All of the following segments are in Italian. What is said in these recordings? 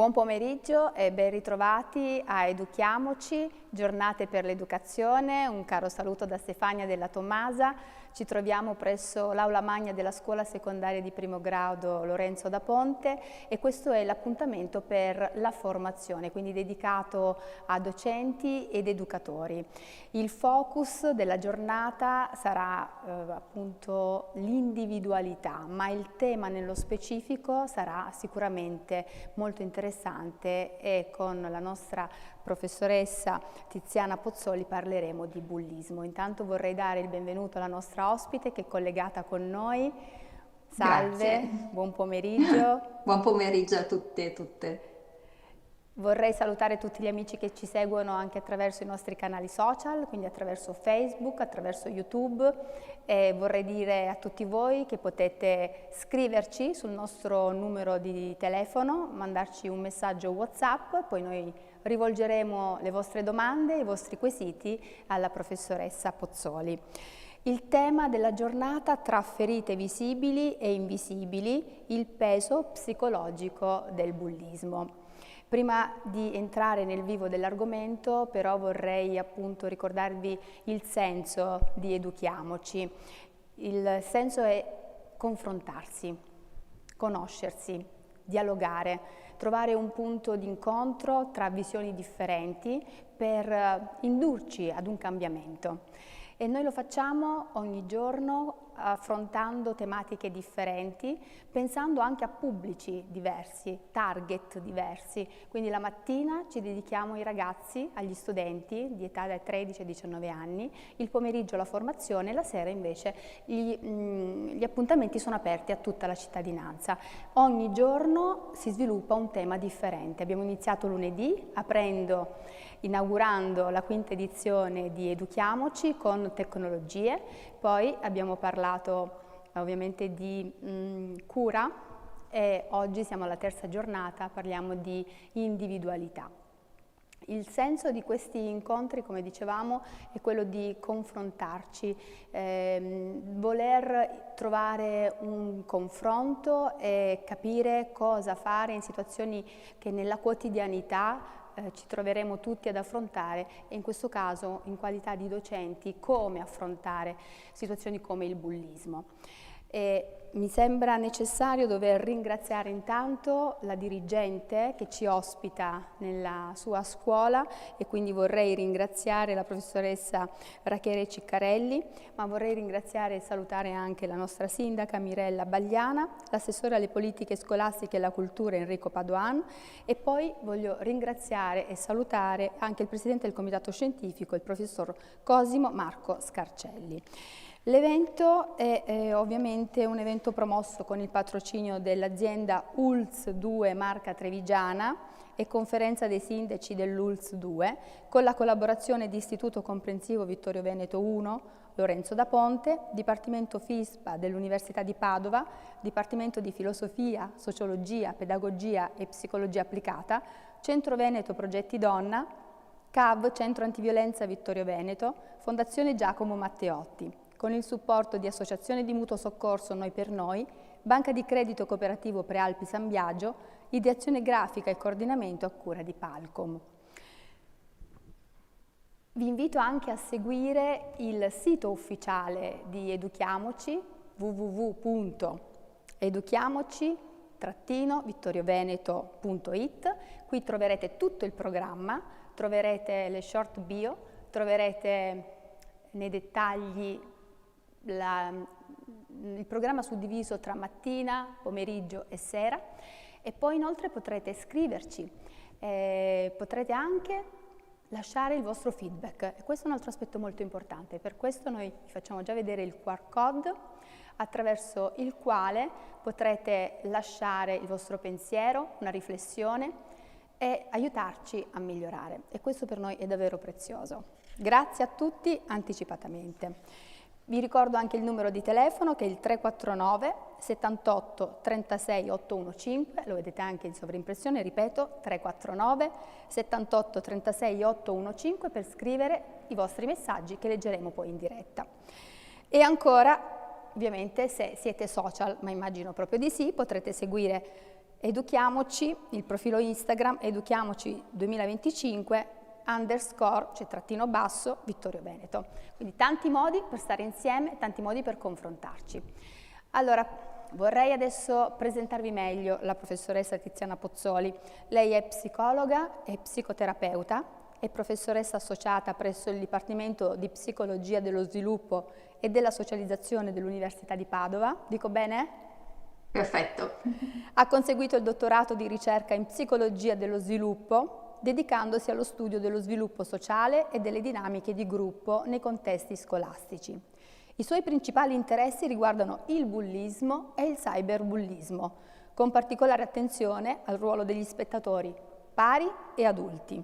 Buon pomeriggio e ben ritrovati a Educhiamoci, giornate per l'educazione. Un caro saluto da Stefania Della Tommasa. Ci troviamo presso l'aula magna della scuola secondaria di primo grado Lorenzo da Ponte e questo è l'appuntamento per la formazione, quindi dedicato a docenti ed educatori. Il focus della giornata sarà appunto l'individualità, ma il tema nello specifico sarà sicuramente molto interessante e con la nostra professoressa Tiziana Pozzoli parleremo di bullismo. Intanto vorrei dare il benvenuto alla nostra ospite che è collegata con noi. Salve, Grazie. buon pomeriggio. Buon pomeriggio a tutte e tutte. Vorrei salutare tutti gli amici che ci seguono anche attraverso i nostri canali social, quindi attraverso Facebook, attraverso YouTube, e vorrei dire a tutti voi che potete scriverci sul nostro numero di telefono, mandarci un messaggio WhatsApp, poi noi rivolgeremo le vostre domande e i vostri quesiti alla professoressa Pozzoli. Il tema della giornata: tra ferite visibili e invisibili, il peso psicologico del bullismo. Prima di entrare nel vivo dell'argomento, però, vorrei appunto ricordarvi il senso di Educhiamoci. Il senso è confrontarsi, conoscersi, dialogare, trovare un punto di incontro tra visioni differenti per indurci ad un cambiamento. E noi lo facciamo ogni giorno affrontando tematiche differenti, pensando anche a pubblici diversi, target diversi. Quindi la mattina ci dedichiamo ai ragazzi, agli studenti di età dai 13 ai 19 anni, il pomeriggio la formazione, la sera invece gli appuntamenti sono aperti a tutta la cittadinanza. Ogni giorno si sviluppa un tema differente. Abbiamo iniziato lunedì inaugurando la quinta edizione di Educhiamoci con tecnologie, poi abbiamo parlato ovviamente di cura e oggi siamo alla terza giornata, parliamo di individualità. Il senso di questi incontri, come dicevamo, è quello di confrontarci, voler trovare un confronto e capire cosa fare in situazioni che nella quotidianità ci troveremo tutti ad affrontare e in questo caso in qualità di docenti come affrontare situazioni come il bullismo. E mi sembra necessario dover ringraziare intanto la dirigente che ci ospita nella sua scuola e quindi vorrei ringraziare la professoressa Rachele Ciccarelli, ma vorrei ringraziare e salutare anche la nostra sindaca Mirella Bagliana, l'assessore alle politiche scolastiche e alla cultura Enrico Padoan e poi voglio ringraziare e salutare anche il presidente del comitato scientifico, il professor Cosimo Marco Scarcelli. L'evento è ovviamente un evento promosso con il patrocinio dell'azienda ULS 2 Marca Trevigiana e conferenza dei sindaci dell'ULS 2 con la collaborazione di Istituto Comprensivo Vittorio Veneto 1, Lorenzo da Ponte, Dipartimento FISPA dell'Università di Padova, Dipartimento di Filosofia, Sociologia, Pedagogia e Psicologia Applicata, Centro Veneto Progetti Donna, CAV Centro Antiviolenza Vittorio Veneto, Fondazione Giacomo Matteotti, con il supporto di Associazione di Mutuo Soccorso Noi per Noi, Banca di Credito Cooperativo Prealpi San Biagio, ideazione grafica e coordinamento a cura di Palcom. Vi invito anche a seguire il sito ufficiale di Educhiamoci, www.educhiamoci-vittorioveneto.it. Qui troverete tutto il programma, troverete le short bio, troverete nei dettagli il programma suddiviso tra mattina, pomeriggio e sera e poi inoltre potrete scriverci, potrete anche lasciare il vostro feedback e questo è un altro aspetto molto importante. Per questo noi vi facciamo già vedere il QR code attraverso il quale potrete lasciare il vostro pensiero, una riflessione e aiutarci a migliorare e questo per noi è davvero prezioso. Grazie a tutti anticipatamente. Vi ricordo anche il numero di telefono che è il 349 78 36 815, lo vedete anche in sovrimpressione, ripeto 349 78 36 815 per scrivere i vostri messaggi che leggeremo poi in diretta. E ancora, ovviamente se siete social, ma immagino proprio di sì, potrete seguire Educhiamoci, il profilo Instagram Educhiamoci 2025 _ cioè trattino basso Vittorio Veneto. Quindi tanti modi per stare insieme, tanti modi per confrontarci. Allora, vorrei adesso presentarvi meglio la professoressa Tiziana Pozzoli. Lei è psicologa e psicoterapeuta, è professoressa associata presso il Dipartimento di Psicologia dello Sviluppo e della Socializzazione dell'Università di Padova. Dico bene? Perfetto. Ha conseguito il dottorato di ricerca in psicologia dello sviluppo, dedicandosi allo studio dello sviluppo sociale e delle dinamiche di gruppo nei contesti scolastici. I suoi principali interessi riguardano il bullismo e il cyberbullismo, con particolare attenzione al ruolo degli spettatori pari e adulti,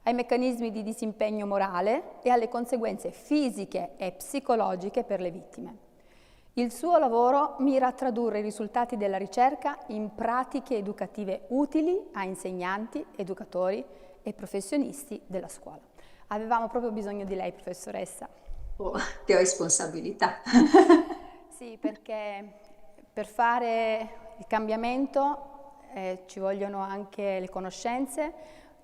ai meccanismi di disimpegno morale e alle conseguenze fisiche e psicologiche per le vittime. Il suo lavoro mira a tradurre i risultati della ricerca in pratiche educative utili a insegnanti, educatori e professionisti della scuola. Avevamo proprio bisogno di lei, professoressa. Oh, che responsabilità. Sì, perché per fare il cambiamento ci vogliono anche le conoscenze,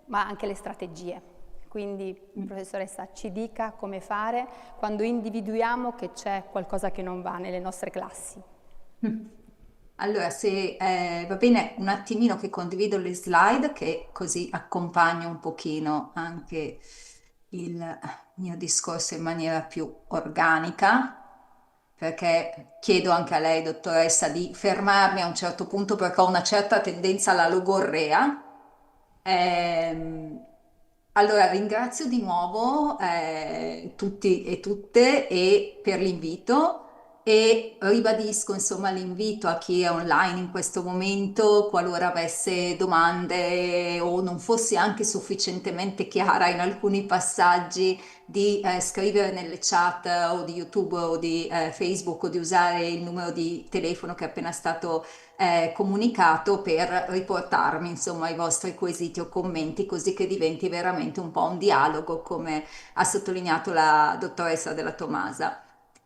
ma anche le strategie. Quindi, professoressa, ci dica come fare quando individuiamo che c'è qualcosa che non va nelle nostre classi. Allora, se va bene un attimino che condivido le slide, che così accompagno un pochino anche il mio discorso in maniera più organica, perché chiedo anche a lei, dottoressa, di fermarmi a un certo punto perché ho una certa tendenza alla logorrea. Ehm, allora, ringrazio di nuovo tutti e tutte e per l'invito e ribadisco insomma l'invito a chi è online in questo momento, qualora avesse domande o non fosse anche sufficientemente chiara in alcuni passaggi, di scrivere nelle chat o di YouTube o di Facebook o di usare il numero di telefono che è appena stato comunicato per riportarmi insomma i vostri quesiti o commenti così che diventi veramente un po' un dialogo come ha sottolineato la dottoressa Della Tomasa.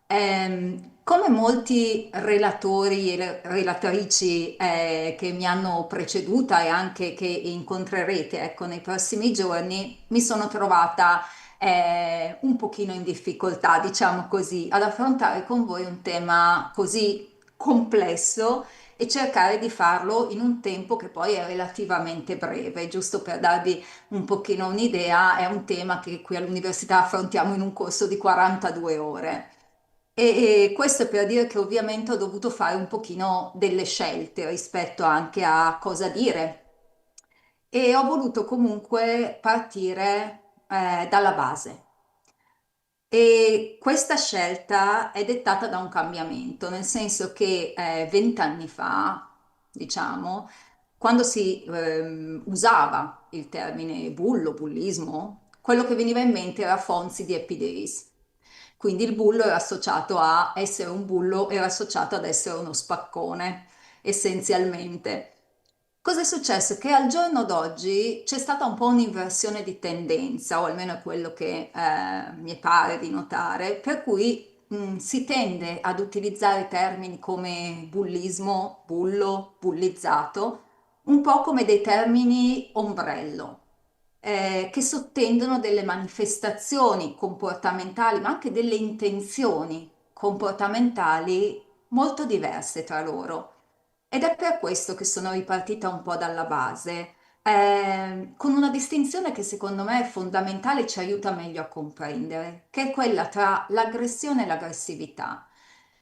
Come molti relatori e relatrici che mi hanno preceduta e anche che incontrerete ecco, nei prossimi giorni, mi sono trovata un pochino in difficoltà, diciamo così, ad affrontare con voi un tema così complesso e cercare di farlo in un tempo che poi è relativamente breve, giusto per darvi un pochino un'idea, è un tema che qui all'università affrontiamo in un corso di 42 ore. E questo è per dire che ovviamente ho dovuto fare un pochino delle scelte rispetto anche a cosa dire e ho voluto comunque partire dalla base. E questa scelta è dettata da un cambiamento, nel senso che 20 anni fa, diciamo, quando si usava il termine bullo, bullismo, quello che veniva in mente era Fonzi di Happy Days. Quindi il bullo era associato a essere un bullo, era associato ad essere uno spaccone, essenzialmente. Cosa è successo? Che al giorno d'oggi c'è stata un po' un'inversione di tendenza, o almeno è quello che mi pare di notare, per cui si tende ad utilizzare termini come bullismo, bullo, bullizzato, un po' come dei termini ombrello, che sottendono delle manifestazioni comportamentali, ma anche delle intenzioni comportamentali molto diverse tra loro. Ed è per questo che sono ripartita un po' dalla base, con una distinzione che secondo me è fondamentale e ci aiuta meglio a comprendere, che è quella tra l'aggressione e l'aggressività.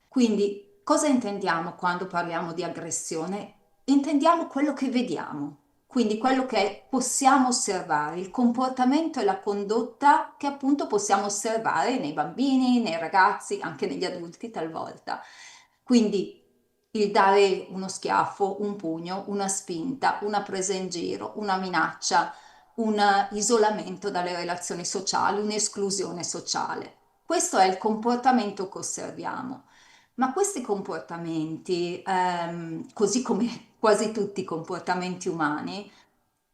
Quindi, cosa intendiamo quando parliamo di aggressione? Intendiamo quello che vediamo, quindi quello che possiamo osservare, il comportamento e la condotta che appunto possiamo osservare nei bambini, nei ragazzi, anche negli adulti talvolta. Quindi il dare uno schiaffo, un pugno, una spinta, una presa in giro, una minaccia, un isolamento dalle relazioni sociali, un'esclusione sociale. Questo è il comportamento che osserviamo. Ma questi comportamenti, così come quasi tutti i comportamenti umani,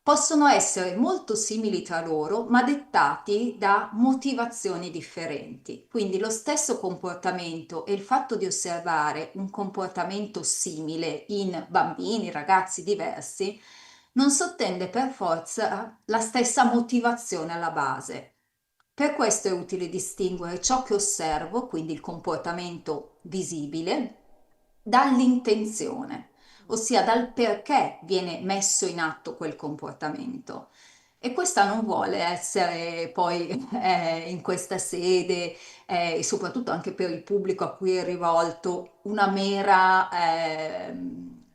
possono essere molto simili tra loro, ma dettati da motivazioni differenti. Quindi lo stesso comportamento e il fatto di osservare un comportamento simile in bambini, ragazzi diversi, non sottende per forza la stessa motivazione alla base. Per questo è utile distinguere ciò che osservo, quindi il comportamento visibile, dall'intenzione, ossia dal perché viene messo in atto quel comportamento. E questa non vuole essere poi in questa sede, e soprattutto anche per il pubblico a cui è rivolto, una mera,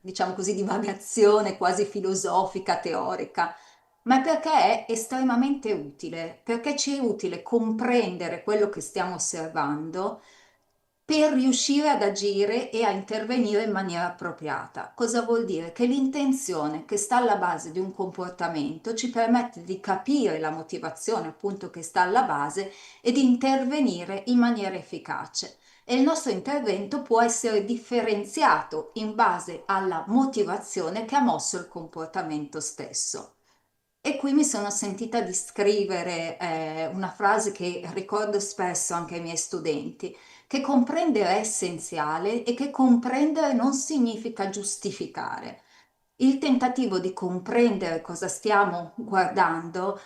diciamo così, divagazione quasi filosofica, teorica, ma è perché è estremamente utile, perché ci è utile comprendere quello che stiamo osservando per riuscire ad agire e a intervenire in maniera appropriata. Cosa vuol dire? Che l'intenzione che sta alla base di un comportamento ci permette di capire la motivazione appunto che sta alla base e di intervenire in maniera efficace. E il nostro intervento può essere differenziato in base alla motivazione che ha mosso il comportamento stesso. E qui mi sono sentita di scrivere una frase che ricordo spesso anche ai miei studenti, che comprendere è essenziale e che comprendere non significa giustificare. Il tentativo di comprendere cosa stiamo guardando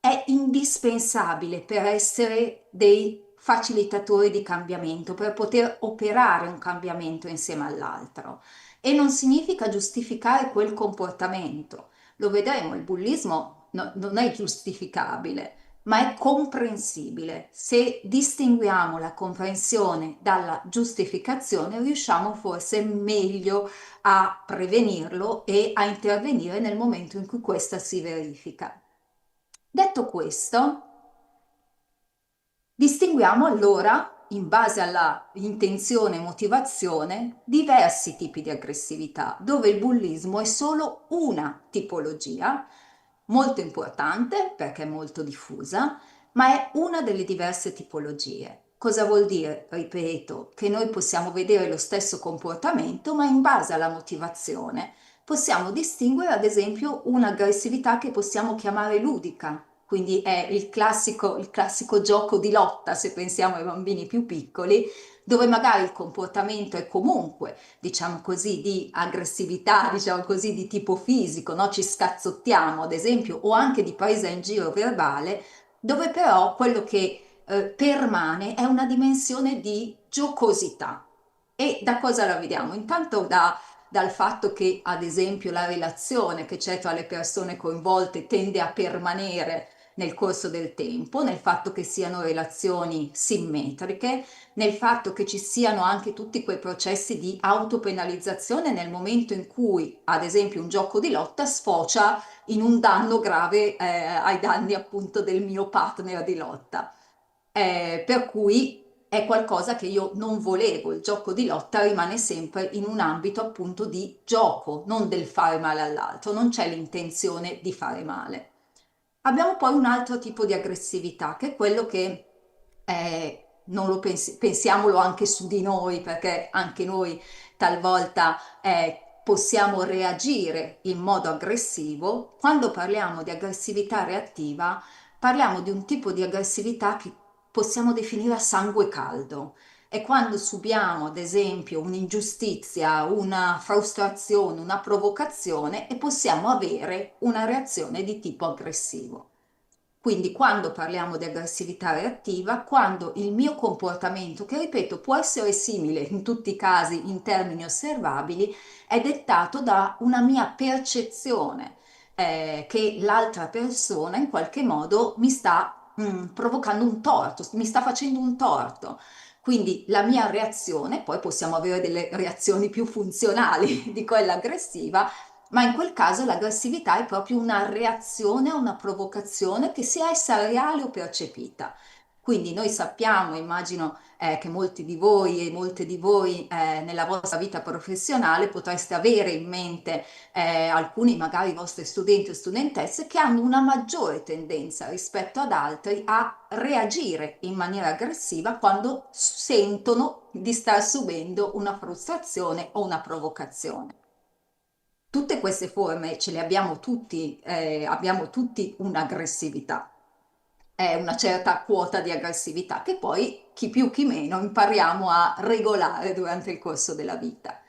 è indispensabile per essere dei facilitatori di cambiamento, per poter operare un cambiamento insieme all'altro. E non significa giustificare quel comportamento. Lo vedremo, il bullismo non è giustificabile, ma è comprensibile. Se distinguiamo la comprensione dalla giustificazione, riusciamo forse meglio a prevenirlo e a intervenire nel momento in cui questa si verifica. Detto questo, distinguiamo allora, in base alla intenzione e motivazione, diversi tipi di aggressività, dove il bullismo è solo una tipologia, molto importante perché è molto diffusa, ma è una delle diverse tipologie. Cosa vuol dire? Ripeto, che noi possiamo vedere lo stesso comportamento, ma in base alla motivazione possiamo distinguere ad esempio un'aggressività che possiamo chiamare ludica, quindi è il classico gioco di lotta, se pensiamo ai bambini più piccoli, dove magari il comportamento è comunque, diciamo così, di aggressività, diciamo così, di tipo fisico, no? Ci scazzottiamo, ad esempio, o anche di presa in giro verbale, dove però quello che permane è una dimensione di giocosità. E da cosa la vediamo? Intanto dal fatto che, ad esempio, la relazione che c'è tra le persone coinvolte tende a permanere nel corso del tempo, nel fatto che siano relazioni simmetriche, nel fatto che ci siano anche tutti quei processi di autopenalizzazione nel momento in cui, ad esempio, un gioco di lotta sfocia in un danno grave ai danni appunto del mio partner di lotta. Per cui è qualcosa che io non volevo, il gioco di lotta rimane sempre in un ambito appunto di gioco, non del fare male all'altro, non c'è l'intenzione di fare male. Abbiamo poi un altro tipo di aggressività, che è quello che non lo pensiamolo anche su di noi, perché anche noi talvolta possiamo reagire in modo aggressivo. Quando parliamo di aggressività reattiva, parliamo di un tipo di aggressività che possiamo definire a sangue caldo. È quando subiamo, ad esempio, un'ingiustizia, una frustrazione, una provocazione e possiamo avere una reazione di tipo aggressivo. Quindi quando parliamo di aggressività reattiva, quando il mio comportamento, che ripeto può essere simile in tutti i casi in termini osservabili, è dettato da una mia percezione che l'altra persona in qualche modo mi sta provocando un torto, mi sta facendo un torto. Quindi la mia reazione, poi possiamo avere delle reazioni più funzionali di quella aggressiva, ma in quel caso l'aggressività è proprio una reazione a una provocazione che sia essa reale o percepita. Quindi noi sappiamo, immagino che molti di voi e molte di voi nella vostra vita professionale potreste avere in mente alcuni magari vostri studenti o studentesse che hanno una maggiore tendenza rispetto ad altri a reagire in maniera aggressiva quando sentono di star subendo una frustrazione o una provocazione. Tutte queste forme ce le abbiamo tutti un'aggressività, una certa quota di aggressività che poi chi più chi meno impariamo a regolare durante il corso della vita.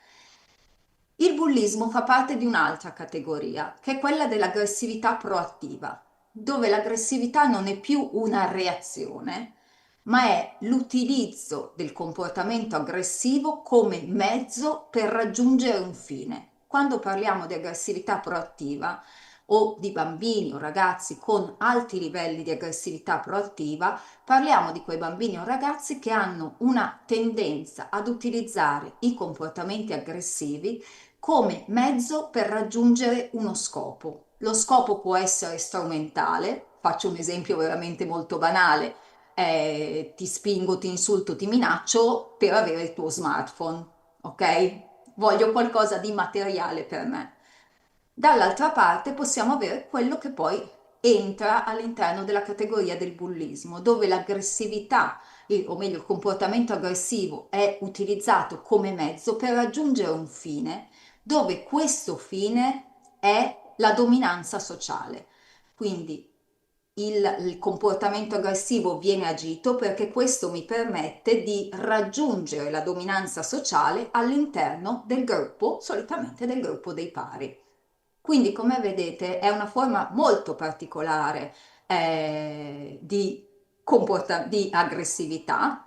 Il bullismo fa parte di un'altra categoria, che è quella dell'aggressività proattiva, dove l'aggressività non è più una reazione, ma è l'utilizzo del comportamento aggressivo come mezzo per raggiungere un fine. Quando parliamo di aggressività proattiva o di bambini o ragazzi con alti livelli di aggressività proattiva, parliamo di quei bambini o ragazzi che hanno una tendenza ad utilizzare i comportamenti aggressivi come mezzo per raggiungere uno scopo. Lo scopo può essere strumentale, faccio un esempio veramente molto banale, ti spingo, ti insulto, ti minaccio per avere il tuo smartphone, ok? Voglio qualcosa di materiale per me. Dall'altra parte possiamo avere quello che poi entra all'interno della categoria del bullismo, dove l'aggressività, o meglio il comportamento aggressivo, è utilizzato come mezzo per raggiungere un fine, dove questo fine è la dominanza sociale. Quindi il comportamento aggressivo viene agito perché questo mi permette di raggiungere la dominanza sociale all'interno del gruppo, solitamente del gruppo dei pari. Quindi, come vedete, è una forma molto particolare di aggressività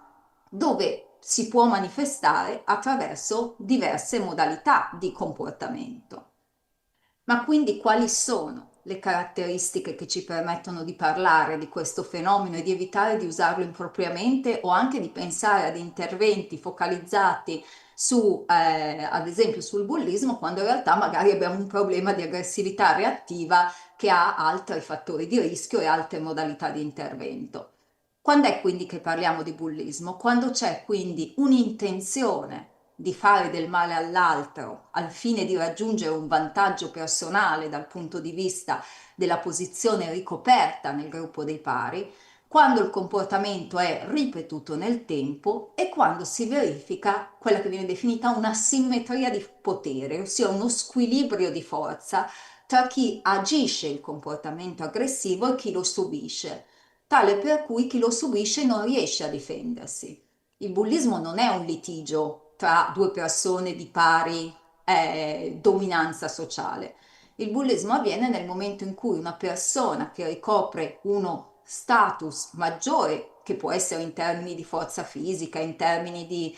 dove si può manifestare attraverso diverse modalità di comportamento. Ma quindi quali sono le caratteristiche che ci permettono di parlare di questo fenomeno e di evitare di usarlo impropriamente o anche di pensare ad interventi focalizzati su, ad esempio, sul bullismo, quando in realtà magari abbiamo un problema di aggressività reattiva che ha altri fattori di rischio e altre modalità di intervento. Quando è quindi che parliamo di bullismo? Quando c'è quindi un'intenzione di fare del male all'altro al fine di raggiungere un vantaggio personale dal punto di vista della posizione ricoperta nel gruppo dei pari, quando il comportamento è ripetuto nel tempo e quando si verifica quella che viene definita una simmetria di potere, ossia uno squilibrio di forza tra chi agisce il comportamento aggressivo e chi lo subisce, tale per cui chi lo subisce non riesce a difendersi. Il bullismo non è un litigio tra due persone di pari dominanza sociale. Il bullismo avviene nel momento in cui una persona che ricopre uno status maggiore, che può essere in termini di forza fisica, in termini di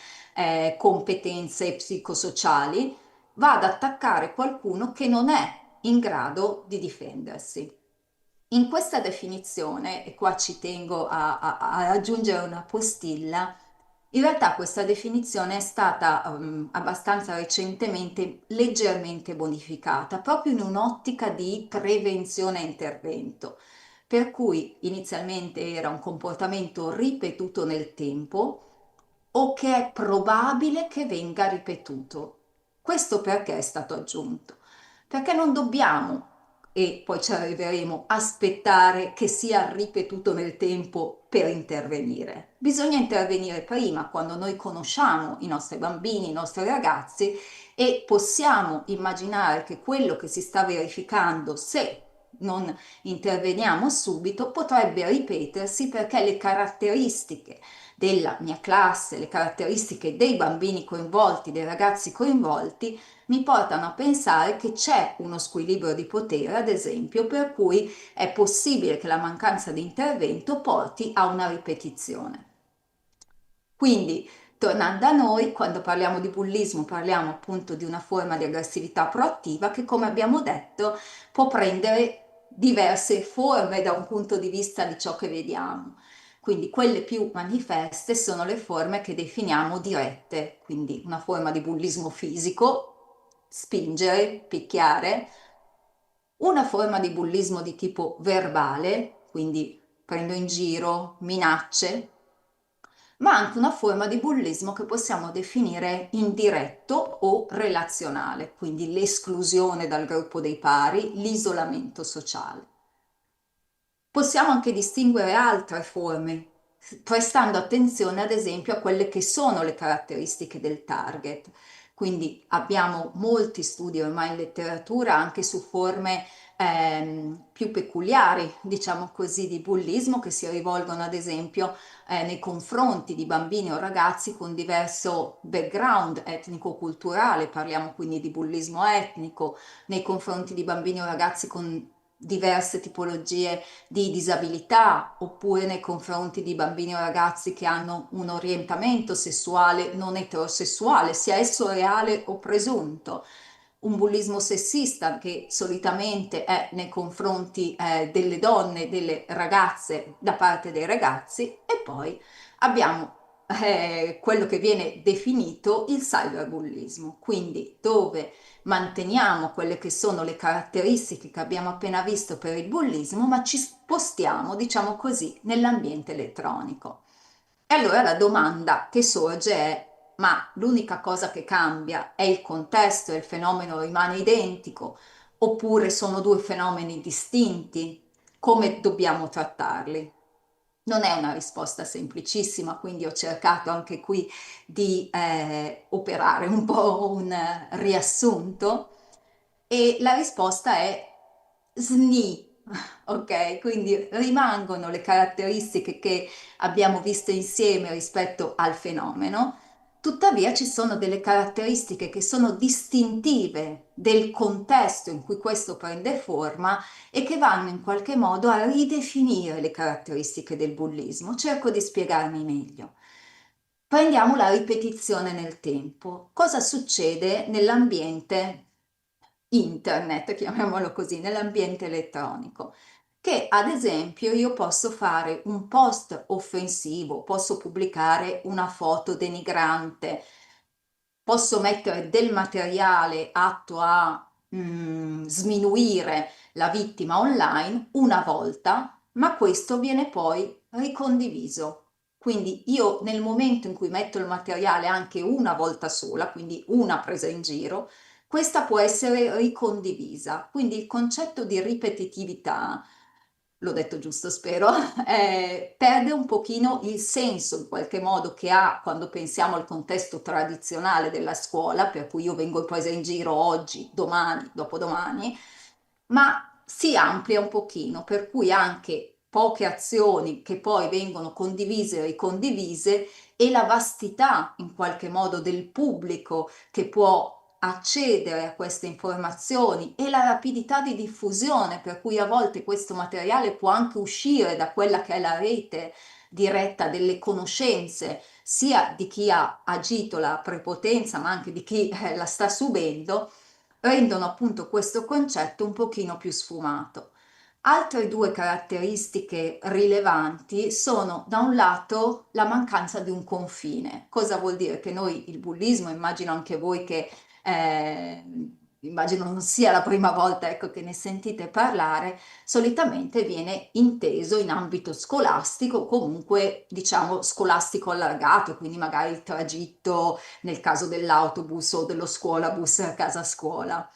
competenze psicosociali, va ad attaccare qualcuno che non è in grado di difendersi. In questa definizione, e qua ci tengo a aggiungere una postilla, in realtà questa definizione è stata abbastanza recentemente leggermente modificata, proprio in un'ottica di prevenzione e intervento, per cui inizialmente era un comportamento ripetuto nel tempo o che è probabile che venga ripetuto. Questo perché è stato aggiunto? Perché non dobbiamo, e poi ci arriveremo, aspettare che sia ripetuto nel tempo per intervenire. Bisogna intervenire prima, quando noi conosciamo i nostri bambini, i nostri ragazzi e possiamo immaginare che quello che si sta verificando, se non interveniamo subito, potrebbe ripetersi perché le caratteristiche della mia classe, le caratteristiche dei bambini coinvolti, dei ragazzi coinvolti, mi portano a pensare che c'è uno squilibrio di potere, ad esempio, per cui è possibile che la mancanza di intervento porti a una ripetizione. Quindi, tornando a noi, quando parliamo di bullismo, parliamo appunto di una forma di aggressività proattiva che, come abbiamo detto, può prendere diverse forme da un punto di vista di ciò che vediamo. Quindi quelle più manifeste sono le forme che definiamo dirette, quindi una forma di bullismo fisico, spingere, picchiare, una forma di bullismo di tipo verbale, quindi prendo in giro, minacce, ma anche una forma di bullismo che possiamo definire indiretto o relazionale, quindi l'esclusione dal gruppo dei pari, l'isolamento sociale. Possiamo anche distinguere altre forme, prestando attenzione ad esempio a quelle che sono le caratteristiche del target. quindi abbiamo molti studi ormai in letteratura anche su forme più peculiari, diciamo così, di bullismo che si rivolgono ad esempio nei confronti di bambini o ragazzi con diverso background etnico-culturale, parliamo quindi di bullismo etnico, nei confronti di bambini o ragazzi con diverse tipologie di disabilità, oppure nei confronti di bambini o ragazzi che hanno un orientamento sessuale non eterosessuale, sia esso reale o presunto. Un bullismo sessista che solitamente è nei confronti delle donne, delle ragazze da parte dei ragazzi, e poi abbiamo quello che viene definito il cyberbullismo, quindi dove manteniamo quelle che sono le caratteristiche che abbiamo appena visto per il bullismo, ma ci spostiamo, diciamo così, nell'ambiente elettronico. E allora la domanda che sorge è: ma l'unica cosa che cambia è il contesto e il fenomeno rimane identico, oppure sono due fenomeni distinti? Come dobbiamo trattarli? Non è una risposta semplicissima, quindi ho cercato anche qui di operare un po' un riassunto, e la risposta è SNI, ok? Quindi rimangono le caratteristiche che abbiamo visto insieme rispetto al fenomeno, tuttavia ci sono delle caratteristiche che sono distintive del contesto in cui questo prende forma e che vanno in qualche modo a ridefinire le caratteristiche del bullismo. Cerco di spiegarmi meglio. Prendiamo la ripetizione nel tempo. Cosa succede nell'ambiente internet, chiamiamolo così, nell'ambiente elettronico? Che ad esempio io posso fare un post offensivo, posso pubblicare una foto denigrante, posso mettere del materiale atto a sminuire la vittima online una volta, ma questo viene poi ricondiviso. Quindi io nel momento in cui metto il materiale anche una volta sola, quindi una presa in giro, questa può essere ricondivisa. Quindi il concetto di ripetitività, l'ho detto giusto, spero, perde un pochino il senso in qualche modo che ha quando pensiamo al contesto tradizionale della scuola, per cui io vengo presa in giro oggi, domani, dopodomani, ma si amplia un pochino, per cui anche poche azioni che poi vengono condivise e ricondivise, e la vastità in qualche modo del pubblico che può accedere a queste informazioni, e la rapidità di diffusione, per cui a volte questo materiale può anche uscire da quella che è la rete diretta delle conoscenze, sia di chi ha agito la prepotenza, ma anche di chi la sta subendo, rendono appunto questo concetto un pochino più sfumato. Altre due caratteristiche rilevanti sono, da un lato, la mancanza di un confine. Cosa vuol dire? Che noi il bullismo, immagino anche voi che eh, immagino non sia la prima volta, ecco, che ne sentite parlare, solitamente viene inteso in ambito scolastico, comunque diciamo scolastico allargato, quindi magari il tragitto nel caso dell'autobus o dello scuolabus a casa scuola.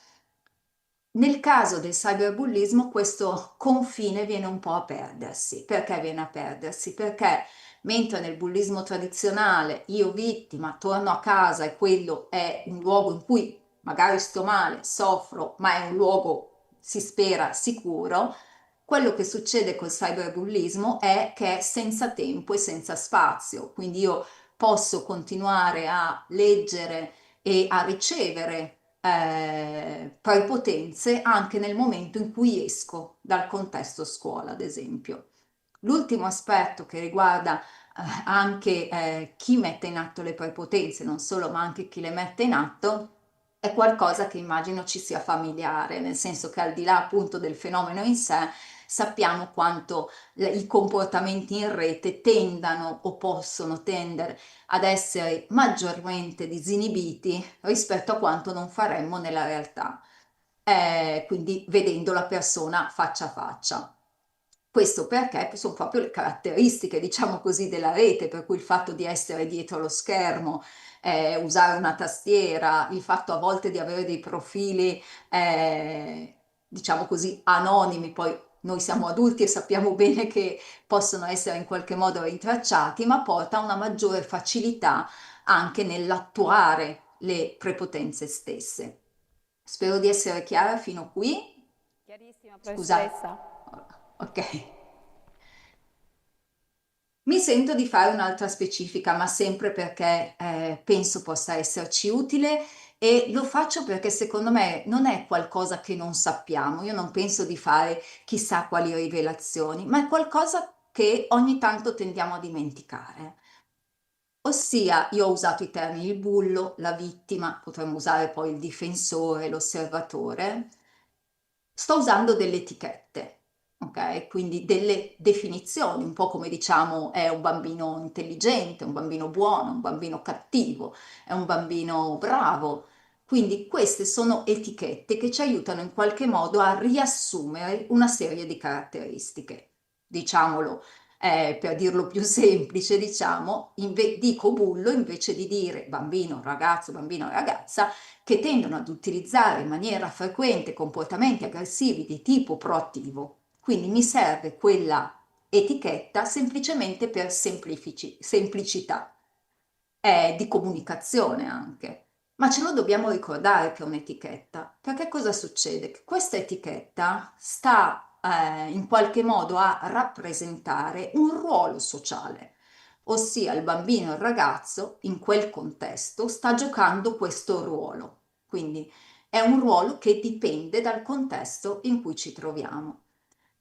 Nel caso del cyberbullismo questo confine viene un po' a perdersi. Perché viene a perdersi? Perché mentre nel bullismo tradizionale io vittima torno a casa e quello è un luogo in cui magari sto male, soffro, ma è un luogo, si spera, sicuro, quello che succede col cyberbullismo è che è senza tempo e senza spazio. Quindi io posso continuare a leggere e a ricevere prepotenze anche nel momento in cui esco dal contesto scuola, ad esempio. L'ultimo aspetto che riguarda anche chi mette in atto le prepotenze, non solo, ma anche chi le mette in atto, è qualcosa che immagino ci sia familiare, nel senso che al di là appunto del fenomeno in sé, sappiamo quanto i comportamenti in rete tendano o possono tendere ad essere maggiormente disinibiti rispetto a quanto non faremmo nella realtà, quindi vedendo la persona faccia a faccia. Questo perché sono proprio le caratteristiche, diciamo così, della rete, per cui il fatto di essere dietro lo schermo, usare una tastiera, il fatto a volte di avere dei profili, diciamo così, anonimi, poi noi siamo adulti e sappiamo bene che possono essere in qualche modo rintracciati, ma porta a una maggiore facilità anche nell'attuare le prepotenze stesse. Spero di essere chiara fino qui. Chiarissima, Scusa, professoressa. ok. Mi sento di fare un'altra specifica, ma sempre perché penso possa esserci utile e lo faccio perché secondo me non è qualcosa che non sappiamo. Io non penso di fare chissà quali rivelazioni, ma è qualcosa che ogni tanto tendiamo a dimenticare. Ossia, io ho usato i termini il bullo, la vittima, potremmo usare poi il difensore, l'osservatore. Sto usando delle etichette, ok? Quindi delle definizioni, un po' come diciamo è un bambino intelligente, un bambino buono, un bambino cattivo, è un bambino bravo. Quindi queste sono etichette che ci aiutano in qualche modo a riassumere una serie di caratteristiche. Diciamolo, per dirlo più semplice, diciamo, dico bullo invece di dire bambino, ragazza, che tendono ad utilizzare in maniera frequente comportamenti aggressivi di tipo proattivo. Quindi mi serve quella etichetta semplicemente per semplicità, di comunicazione anche. Ma ce lo dobbiamo ricordare che è un'etichetta, perché cosa succede? Che questa etichetta sta in qualche modo a rappresentare un ruolo sociale, ossia il bambino, il ragazzo in quel contesto sta giocando questo ruolo. Quindi è un ruolo che dipende dal contesto in cui ci troviamo.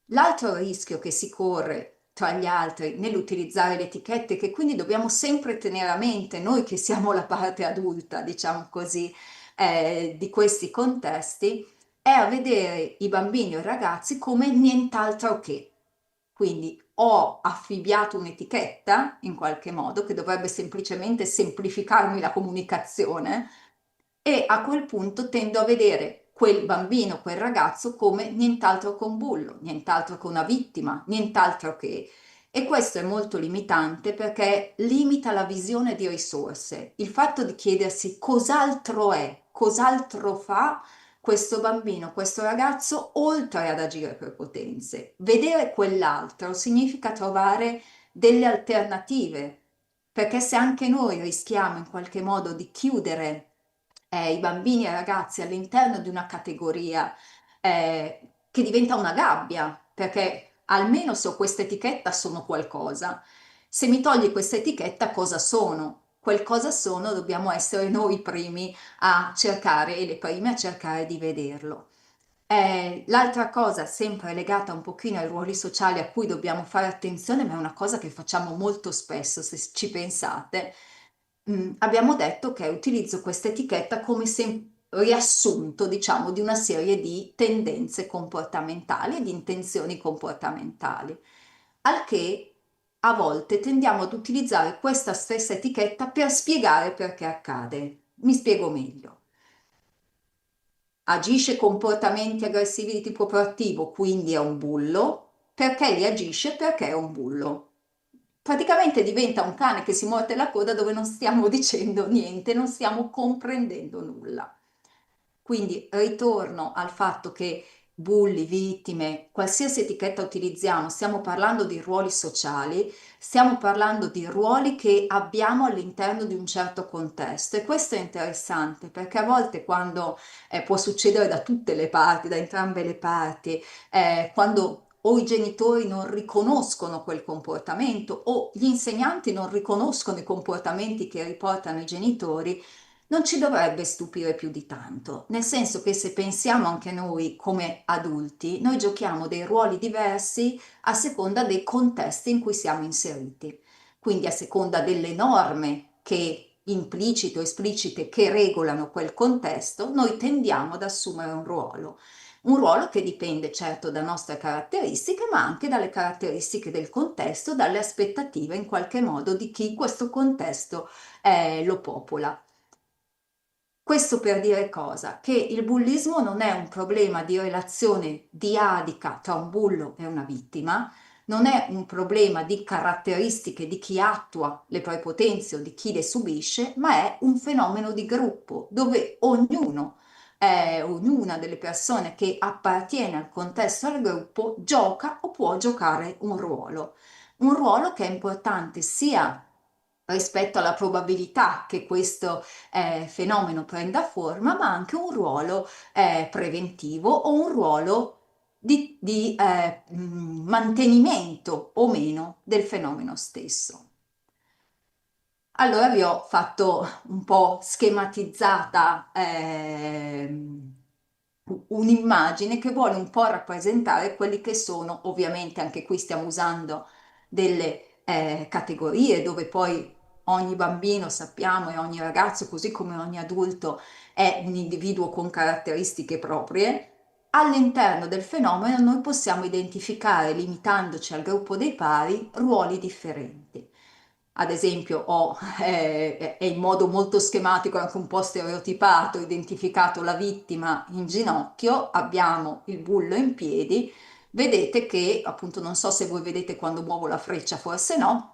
L'altro rischio che si corre tra gli altri nell'utilizzare le etichette, che quindi dobbiamo sempre tenere a mente noi che siamo la parte adulta, diciamo così, di questi contesti, è a vedere i bambini o i ragazzi come nient'altro che. Quindi ho affibbiato un'etichetta in qualche modo che dovrebbe semplicemente semplificarmi la comunicazione e a quel punto tendo a vedere quel bambino, quel ragazzo come nient'altro che un bullo, nient'altro che una vittima, nient'altro che... E questo è molto limitante perché limita la visione di risorse. Il fatto di chiedersi cos'altro è, cos'altro fa questo bambino, questo ragazzo, oltre ad agire per potenze. Vedere quell'altro significa trovare delle alternative, perché se anche noi rischiamo in qualche modo di chiudere i bambini e i ragazzi all'interno di una categoria che diventa una gabbia, perché almeno se ho questa etichetta sono qualcosa. Se mi togli questa etichetta, cosa sono? Quel cosa sono dobbiamo essere noi i primi a cercare e le prime a cercare di vederlo. L'altra cosa, sempre legata un pochino ai ruoli sociali a cui dobbiamo fare attenzione, ma è una cosa che facciamo molto spesso, se ci pensate, abbiamo detto che utilizzo questa etichetta come riassunto, diciamo, di una serie di tendenze comportamentali e di intenzioni comportamentali, al che a volte tendiamo ad utilizzare questa stessa etichetta per spiegare perché accade. Mi spiego meglio. Agisce comportamenti aggressivi di tipo proattivo, quindi è un bullo. Perché li agisce? Perché è un bullo. Praticamente diventa un cane che si morde la coda dove non stiamo dicendo niente, non stiamo comprendendo nulla. Quindi ritorno al fatto che bulli, vittime, qualsiasi etichetta utilizziamo, stiamo parlando di ruoli sociali, stiamo parlando di ruoli che abbiamo all'interno di un certo contesto e questo è interessante perché a volte quando può succedere da tutte le parti, da entrambe le parti, quando o i genitori non riconoscono quel comportamento o gli insegnanti non riconoscono i comportamenti che riportano i genitori, non ci dovrebbe stupire più di tanto, nel senso che se pensiamo anche noi come adulti, noi giochiamo dei ruoli diversi a seconda dei contesti in cui siamo inseriti, quindi a seconda delle norme che implicite o esplicite che regolano quel contesto, noi tendiamo ad assumere un ruolo che dipende certo da nostre caratteristiche, ma anche dalle caratteristiche del contesto, dalle aspettative in qualche modo di chi questo contesto lo popola. Questo per dire cosa? Che il bullismo non è un problema di relazione diadica tra un bullo e una vittima, non è un problema di caratteristiche di chi attua le prepotenze o di chi le subisce, ma è un fenomeno di gruppo dove ognuna delle persone che appartiene al contesto del gruppo gioca o può giocare un ruolo che è importante sia rispetto alla probabilità che questo fenomeno prenda forma, ma anche un ruolo preventivo o un ruolo di mantenimento o meno del fenomeno stesso. Allora vi ho fatto un po' schematizzata un'immagine che vuole un po' rappresentare quelli che sono, ovviamente anche qui stiamo usando delle categorie dove poi ogni bambino sappiamo e ogni ragazzo, così come ogni adulto, è un individuo con caratteristiche proprie. All'interno del fenomeno noi possiamo identificare, limitandoci al gruppo dei pari, ruoli differenti. Ad esempio, ho in modo molto schematico, anche un po' stereotipato, identificato la vittima in ginocchio, abbiamo il bullo in piedi. Vedete che, appunto, non so se voi vedete quando muovo la freccia, forse no,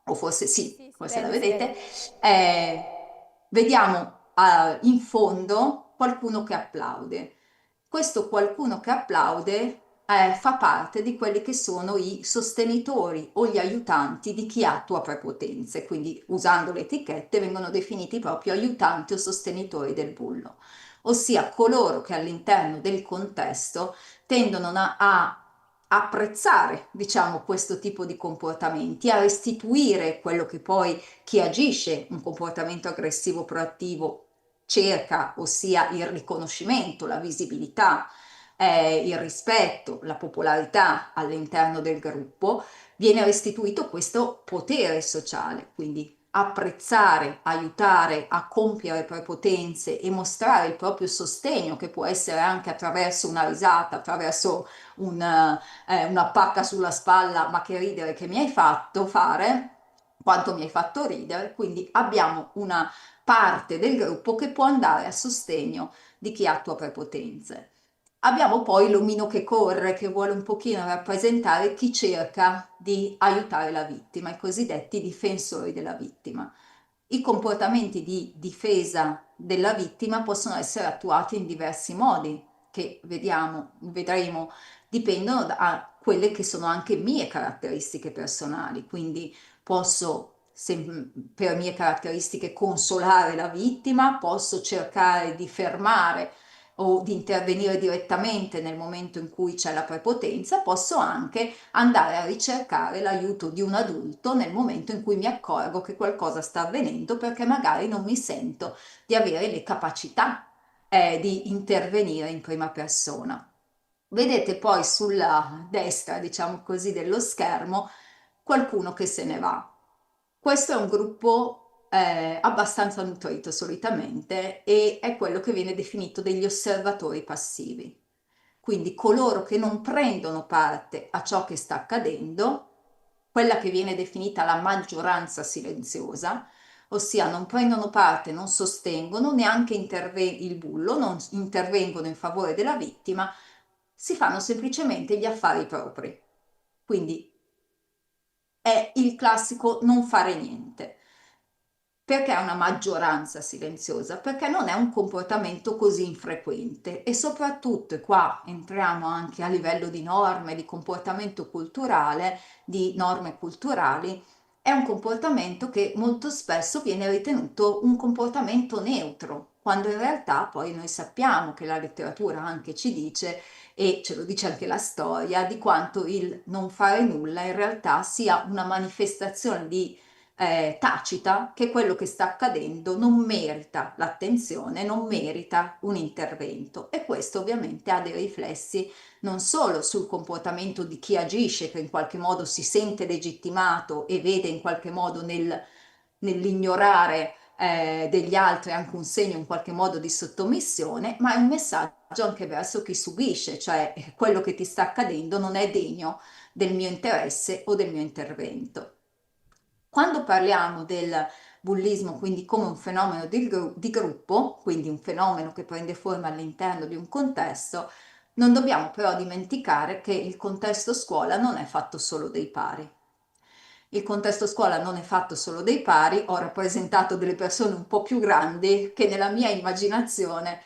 o forse Sì, sì, sì, si forse la vede, si vedete. vede. Vediamo in fondo qualcuno che applaude. Questo qualcuno che applaude fa parte di quelli che sono i sostenitori o gli aiutanti di chi attua prepotenze, quindi usando le etichette vengono definiti proprio aiutanti o sostenitori del bullo, ossia coloro che all'interno del contesto tendono a apprezzare, diciamo, questo tipo di comportamenti, a restituire quello che poi chi agisce un comportamento aggressivo proattivo cerca, ossia il riconoscimento, la visibilità, il rispetto, la popolarità all'interno del gruppo, viene restituito questo potere sociale, quindi apprezzare, aiutare a compiere prepotenze e mostrare il proprio sostegno, che può essere anche attraverso una risata, attraverso una pacca sulla spalla, ma che ridere che mi hai fatto fare, quanto mi hai fatto ridere, quindi abbiamo una parte del gruppo che può andare a sostegno di chi attua prepotenze. Abbiamo poi l'omino che corre, che vuole un pochino rappresentare chi cerca di aiutare la vittima, i cosiddetti difensori della vittima. I comportamenti di difesa della vittima possono essere attuati in diversi modi, che vedremo, dipendono da quelle che sono anche mie caratteristiche personali, quindi posso per mie caratteristiche consolare la vittima, posso cercare di fermare o di intervenire direttamente nel momento in cui c'è la prepotenza, posso anche andare a ricercare l'aiuto di un adulto nel momento in cui mi accorgo che qualcosa sta avvenendo perché magari non mi sento di avere le capacità di intervenire in prima persona. Vedete poi sulla destra, diciamo così, dello schermo qualcuno che se ne va. Questo è un gruppo abbastanza nutrito solitamente e è quello che viene definito degli osservatori passivi. Quindi coloro che non prendono parte a ciò che sta accadendo, quella che viene definita la maggioranza silenziosa, ossia non prendono parte, non sostengono neanche il bullo, non intervengono in favore della vittima, si fanno semplicemente gli affari propri. Quindi è il classico non fare niente. Perché è una maggioranza silenziosa? Perché non è un comportamento così infrequente e soprattutto, e qua entriamo anche a livello di norme, di comportamento culturale, di norme culturali, è un comportamento che molto spesso viene ritenuto un comportamento neutro, quando in realtà poi noi sappiamo che la letteratura anche ci dice, e ce lo dice anche la storia, di quanto il non fare nulla in realtà sia una manifestazione di tacita che quello che sta accadendo non merita l'attenzione, non merita un intervento e questo ovviamente ha dei riflessi non solo sul comportamento di chi agisce, che in qualche modo si sente legittimato e vede in qualche modo nell'ignorare degli altri anche un segno in qualche modo di sottomissione, ma è un messaggio anche verso chi subisce, cioè quello che ti sta accadendo non è degno del mio interesse o del mio intervento. Quando parliamo del bullismo, quindi come un fenomeno di gruppo, quindi un fenomeno che prende forma all'interno di un contesto, non dobbiamo però dimenticare che il contesto scuola non è fatto solo dei pari. Il contesto scuola non è fatto solo dei pari, ho rappresentato delle persone un po' più grandi che nella mia immaginazione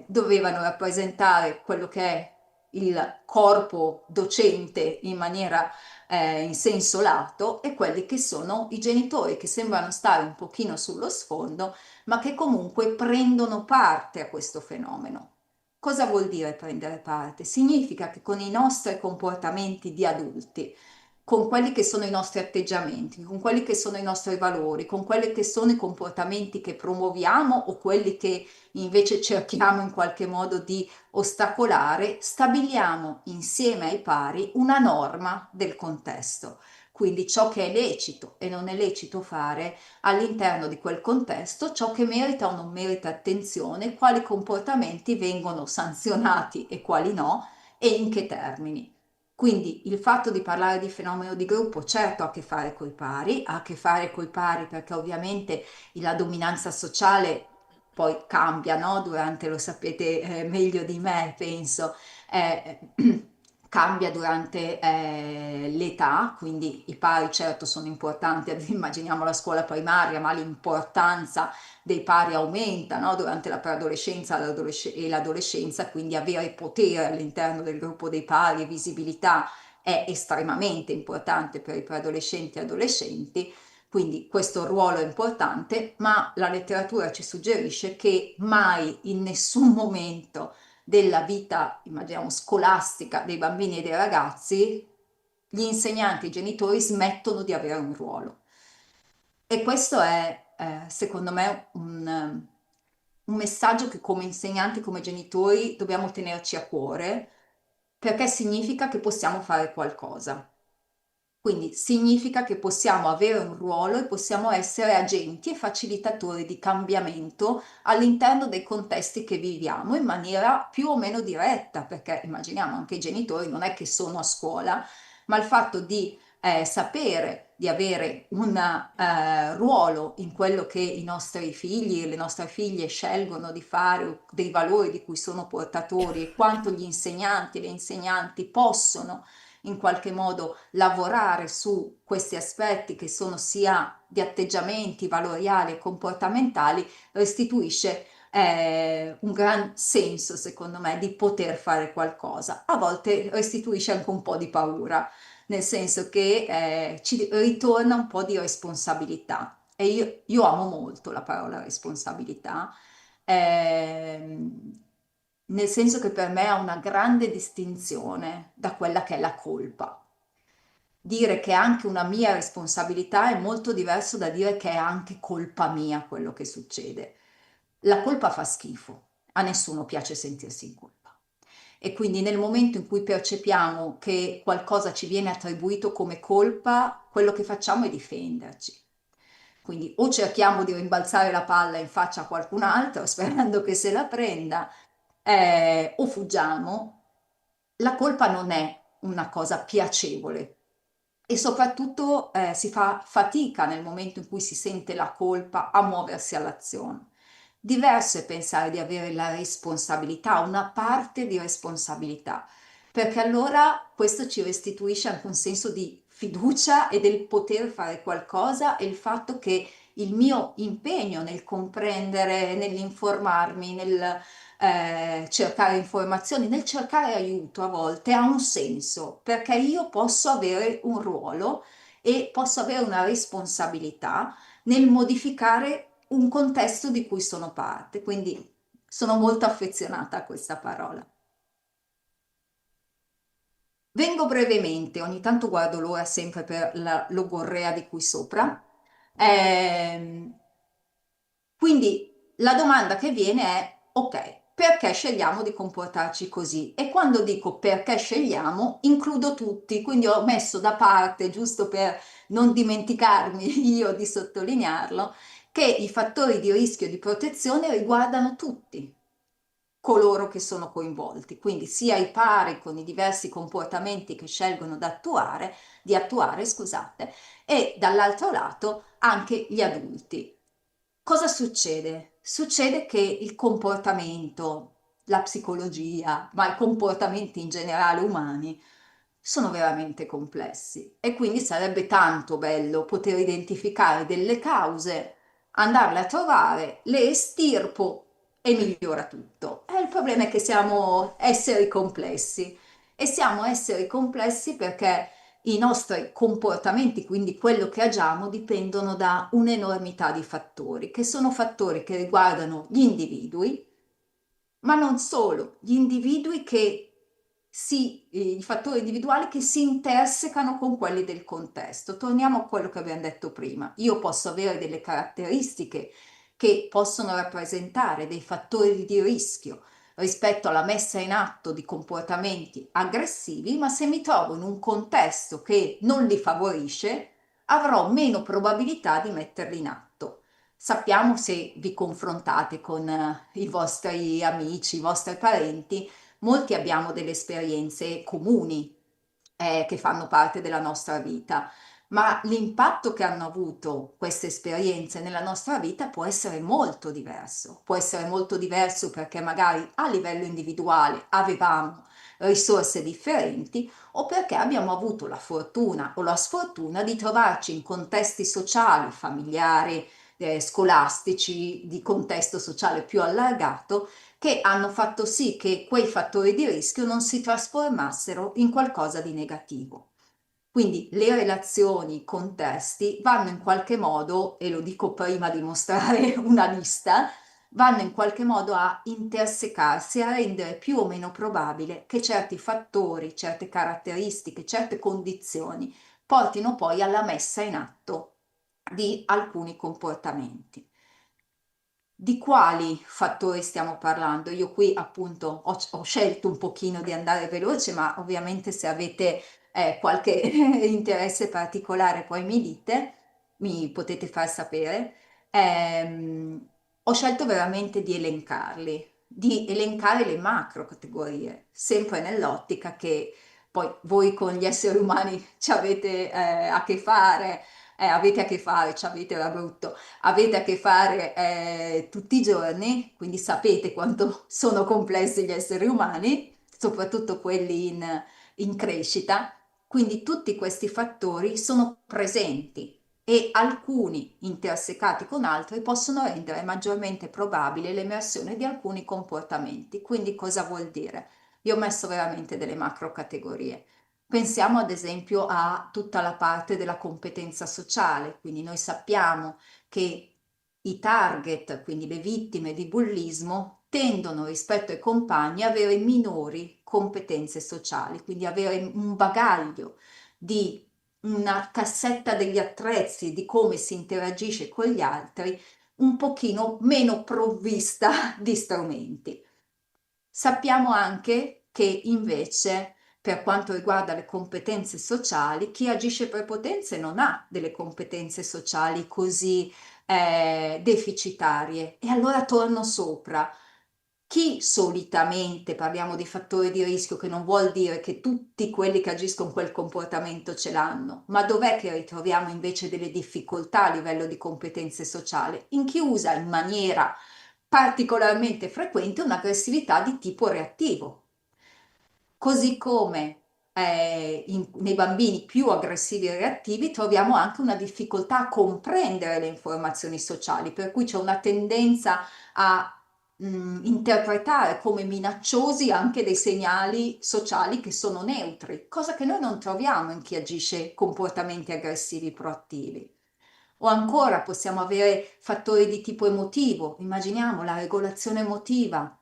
dovevano rappresentare quello che è il corpo docente in maniera in senso lato, e quelli che sono i genitori, che sembrano stare un pochino sullo sfondo, ma che comunque prendono parte a questo fenomeno. Cosa vuol dire prendere parte? Significa che con i nostri comportamenti di adulti, con quelli che sono i nostri atteggiamenti, con quelli che sono i nostri valori, con quelli che sono i comportamenti che promuoviamo o quelli che invece cerchiamo in qualche modo di ostacolare, stabiliamo insieme ai pari una norma del contesto. Quindi ciò che è lecito e non è lecito fare all'interno di quel contesto, ciò che merita o non merita attenzione, quali comportamenti vengono sanzionati e quali no, e in che termini. Quindi il fatto di parlare di fenomeno di gruppo certo ha a che fare coi pari, ha a che fare coi pari perché ovviamente la dominanza sociale poi cambia, no? Durante, lo sapete meglio di me, penso, eh, cambia durante l'età, quindi i pari certo sono importanti, immaginiamo la scuola primaria, ma l'importanza dei pari aumenta, no? Durante la preadolescenza e l'adolescenza, quindi avere potere all'interno del gruppo dei pari e visibilità è estremamente importante per i preadolescenti e adolescenti, quindi questo ruolo è importante, ma la letteratura ci suggerisce che mai in nessun momento della vita, immaginiamo, scolastica dei bambini e dei ragazzi, gli insegnanti e i genitori smettono di avere un ruolo. E questo è, secondo me, un messaggio che come insegnanti, come genitori, dobbiamo tenerci a cuore, perché significa che possiamo fare qualcosa. Quindi significa che possiamo avere un ruolo e possiamo essere agenti e facilitatori di cambiamento all'interno dei contesti che viviamo in maniera più o meno diretta, perché immaginiamo anche i genitori non è che sono a scuola, ma il fatto di sapere di avere un ruolo in quello che i nostri figli e le nostre figlie scelgono di fare, dei valori di cui sono portatori e quanto gli insegnanti e le insegnanti possono in qualche modo lavorare su questi aspetti che sono sia di atteggiamenti valoriali e comportamentali, restituisce un gran senso, secondo me, di poter fare qualcosa. A volte restituisce anche un po' di paura, nel senso che ci ritorna un po' di responsabilità. E io amo molto la parola responsabilità, nel senso che per me ha una grande distinzione da quella che è la colpa. Dire che è anche una mia responsabilità è molto diverso da dire che è anche colpa mia quello che succede. La colpa fa schifo, a nessuno piace sentirsi in colpa. E quindi nel momento in cui percepiamo che qualcosa ci viene attribuito come colpa, quello che facciamo è difenderci. Quindi o cerchiamo di rimbalzare la palla in faccia a qualcun altro sperando che se la prenda, o fuggiamo. La colpa non è una cosa piacevole e soprattutto si fa fatica nel momento in cui si sente la colpa a muoversi all'azione. Diverso è pensare di avere la responsabilità, una parte di responsabilità, perché allora questo ci restituisce anche un senso di fiducia e del poter fare qualcosa e il fatto che il mio impegno nel comprendere, nell'informarmi, nel cercare informazioni, nel cercare aiuto a volte ha un senso, perché io posso avere un ruolo e posso avere una responsabilità nel modificare un contesto di cui sono parte. Quindi sono molto affezionata a questa parola. Vengo brevemente, ogni tanto guardo l'ora sempre per la logorrea di qui sopra. Ehm, quindi la domanda che viene è, ok, perché scegliamo di comportarci così? E quando dico perché scegliamo, includo tutti, quindi ho messo da parte, giusto per non dimenticarmi io di sottolinearlo, che i fattori di rischio e di protezione riguardano tutti coloro che sono coinvolti, quindi sia i pari con i diversi comportamenti che scelgono di attuare, scusate, e dall'altro lato anche gli adulti. Cosa succede? Succede che il comportamento, la psicologia, ma i comportamenti in generale umani sono veramente complessi e quindi sarebbe tanto bello poter identificare delle cause, andarle a trovare, le estirpo e migliora tutto. Il problema è che siamo esseri complessi e siamo esseri complessi perché i nostri comportamenti, quindi quello che agiamo, dipendono da un'enormità di fattori, che sono fattori che riguardano gli individui, ma non solo, gli individui i fattori individuali che si intersecano con quelli del contesto. Torniamo a quello che abbiamo detto prima. Io posso avere delle caratteristiche che possono rappresentare dei fattori di rischio rispetto alla messa in atto di comportamenti aggressivi, ma se mi trovo in un contesto che non li favorisce, avrò meno probabilità di metterli in atto. Sappiamo, se vi confrontate con i vostri amici, i vostri parenti, molti abbiamo delle esperienze comuni che fanno parte della nostra vita, ma l'impatto che hanno avuto queste esperienze nella nostra vita può essere molto diverso. Può essere molto diverso perché magari a livello individuale avevamo risorse differenti o perché abbiamo avuto la fortuna o la sfortuna di trovarci in contesti sociali, familiari, scolastici, di contesto sociale più allargato, che hanno fatto sì che quei fattori di rischio non si trasformassero in qualcosa di negativo. Quindi le relazioni, i contesti vanno in qualche modo, e lo dico prima di mostrare una lista, vanno in qualche modo a intersecarsi, a rendere più o meno probabile che certi fattori, certe caratteristiche, certe condizioni portino poi alla messa in atto di alcuni comportamenti. Di quali fattori stiamo parlando? Io qui appunto ho scelto un pochino di andare veloce, ma ovviamente se avete qualche interesse particolare poi mi dite, mi potete far sapere. Ho scelto veramente di elencare le macro categorie, sempre nell'ottica che poi voi con gli esseri umani ci avete avete a che fare, ci avete era brutto, avete a che fare tutti i giorni, quindi sapete quanto sono complessi gli esseri umani, soprattutto quelli in crescita. Quindi tutti questi fattori sono presenti e alcuni intersecati con altri possono rendere maggiormente probabile l'emersione di alcuni comportamenti. Quindi cosa vuol dire? Io ho messo veramente delle macro categorie. Pensiamo ad esempio a tutta la parte della competenza sociale, quindi noi sappiamo che i target, quindi le vittime di bullismo, tendono rispetto ai compagni a avere minori competenze sociali, quindi avere un bagaglio di una cassetta degli attrezzi di come si interagisce con gli altri un pochino meno provvista di strumenti. Sappiamo anche che invece, per quanto riguarda le competenze sociali, chi agisce per potenze non ha delle competenze sociali così deficitarie. E allora torno sopra. Chi solitamente, parliamo di fattori di rischio, che non vuol dire che tutti quelli che agiscono quel comportamento ce l'hanno, ma dov'è che ritroviamo invece delle difficoltà a livello di competenze sociali? In chi usa in maniera particolarmente frequente un'aggressività di tipo reattivo, così come nei bambini più aggressivi e reattivi troviamo anche una difficoltà a comprendere le informazioni sociali, per cui c'è una tendenza a interpretare come minacciosi anche dei segnali sociali che sono neutri, cosa che noi non troviamo in chi agisce comportamenti aggressivi proattivi. O ancora possiamo avere fattori di tipo emotivo, immaginiamo la regolazione emotiva,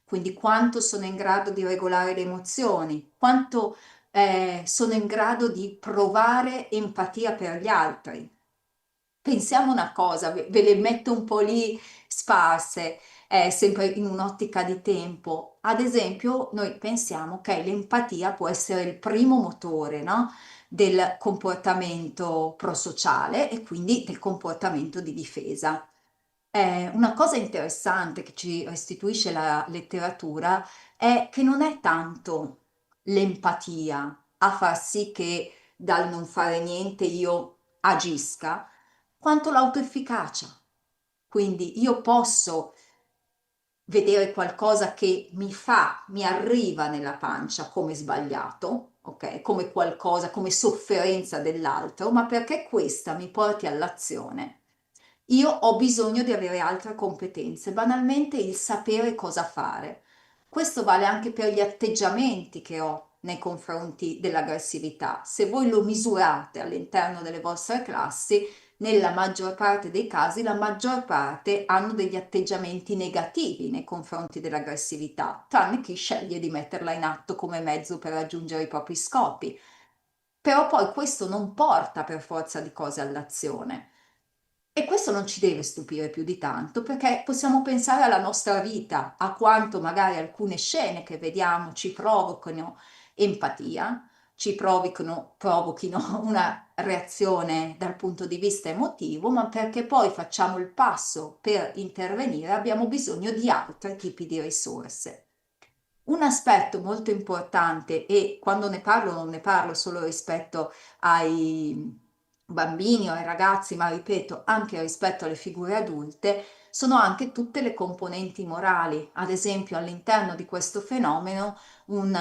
quindi quanto sono in grado di regolare le emozioni, quanto sono in grado di provare empatia per gli altri. Pensiamo una cosa, ve le metto un po' lì sparse, sempre in un'ottica di tempo. Ad esempio, noi pensiamo che l'empatia può essere il primo motore, no? Del comportamento prosociale e quindi del comportamento di difesa. Una cosa interessante che ci restituisce la letteratura è che non è tanto l'empatia a far sì che dal non fare niente io agisca, quanto l'autoefficacia. Quindi io posso vedere qualcosa che mi arriva nella pancia come sbagliato, ok? Come qualcosa, come sofferenza dell'altro, ma perché questa mi porti all'azione, io ho bisogno di avere altre competenze, banalmente il sapere cosa fare. Questo vale anche per gli atteggiamenti che ho. nei confronti dell'aggressività. Se voi lo misurate all'interno delle vostre classi, nella maggior parte dei casi, la maggior parte hanno degli atteggiamenti negativi nei confronti dell'aggressività, tranne chi sceglie di metterla in atto come mezzo per raggiungere i propri scopi. Però poi questo non porta per forza di cose all'azione. E questo non ci deve stupire più di tanto, perché possiamo pensare alla nostra vita, a quanto magari alcune scene che vediamo ci provocano empatia, provochino una reazione dal punto di vista emotivo, ma perché poi facciamo il passo per intervenire abbiamo bisogno di altri tipi di risorse. Un aspetto molto importante, e quando ne parlo non ne parlo solo rispetto ai bambini o ai ragazzi, ma ripeto anche rispetto alle figure adulte, sono anche tutte le componenti morali. Ad esempio, all'interno di questo fenomeno, un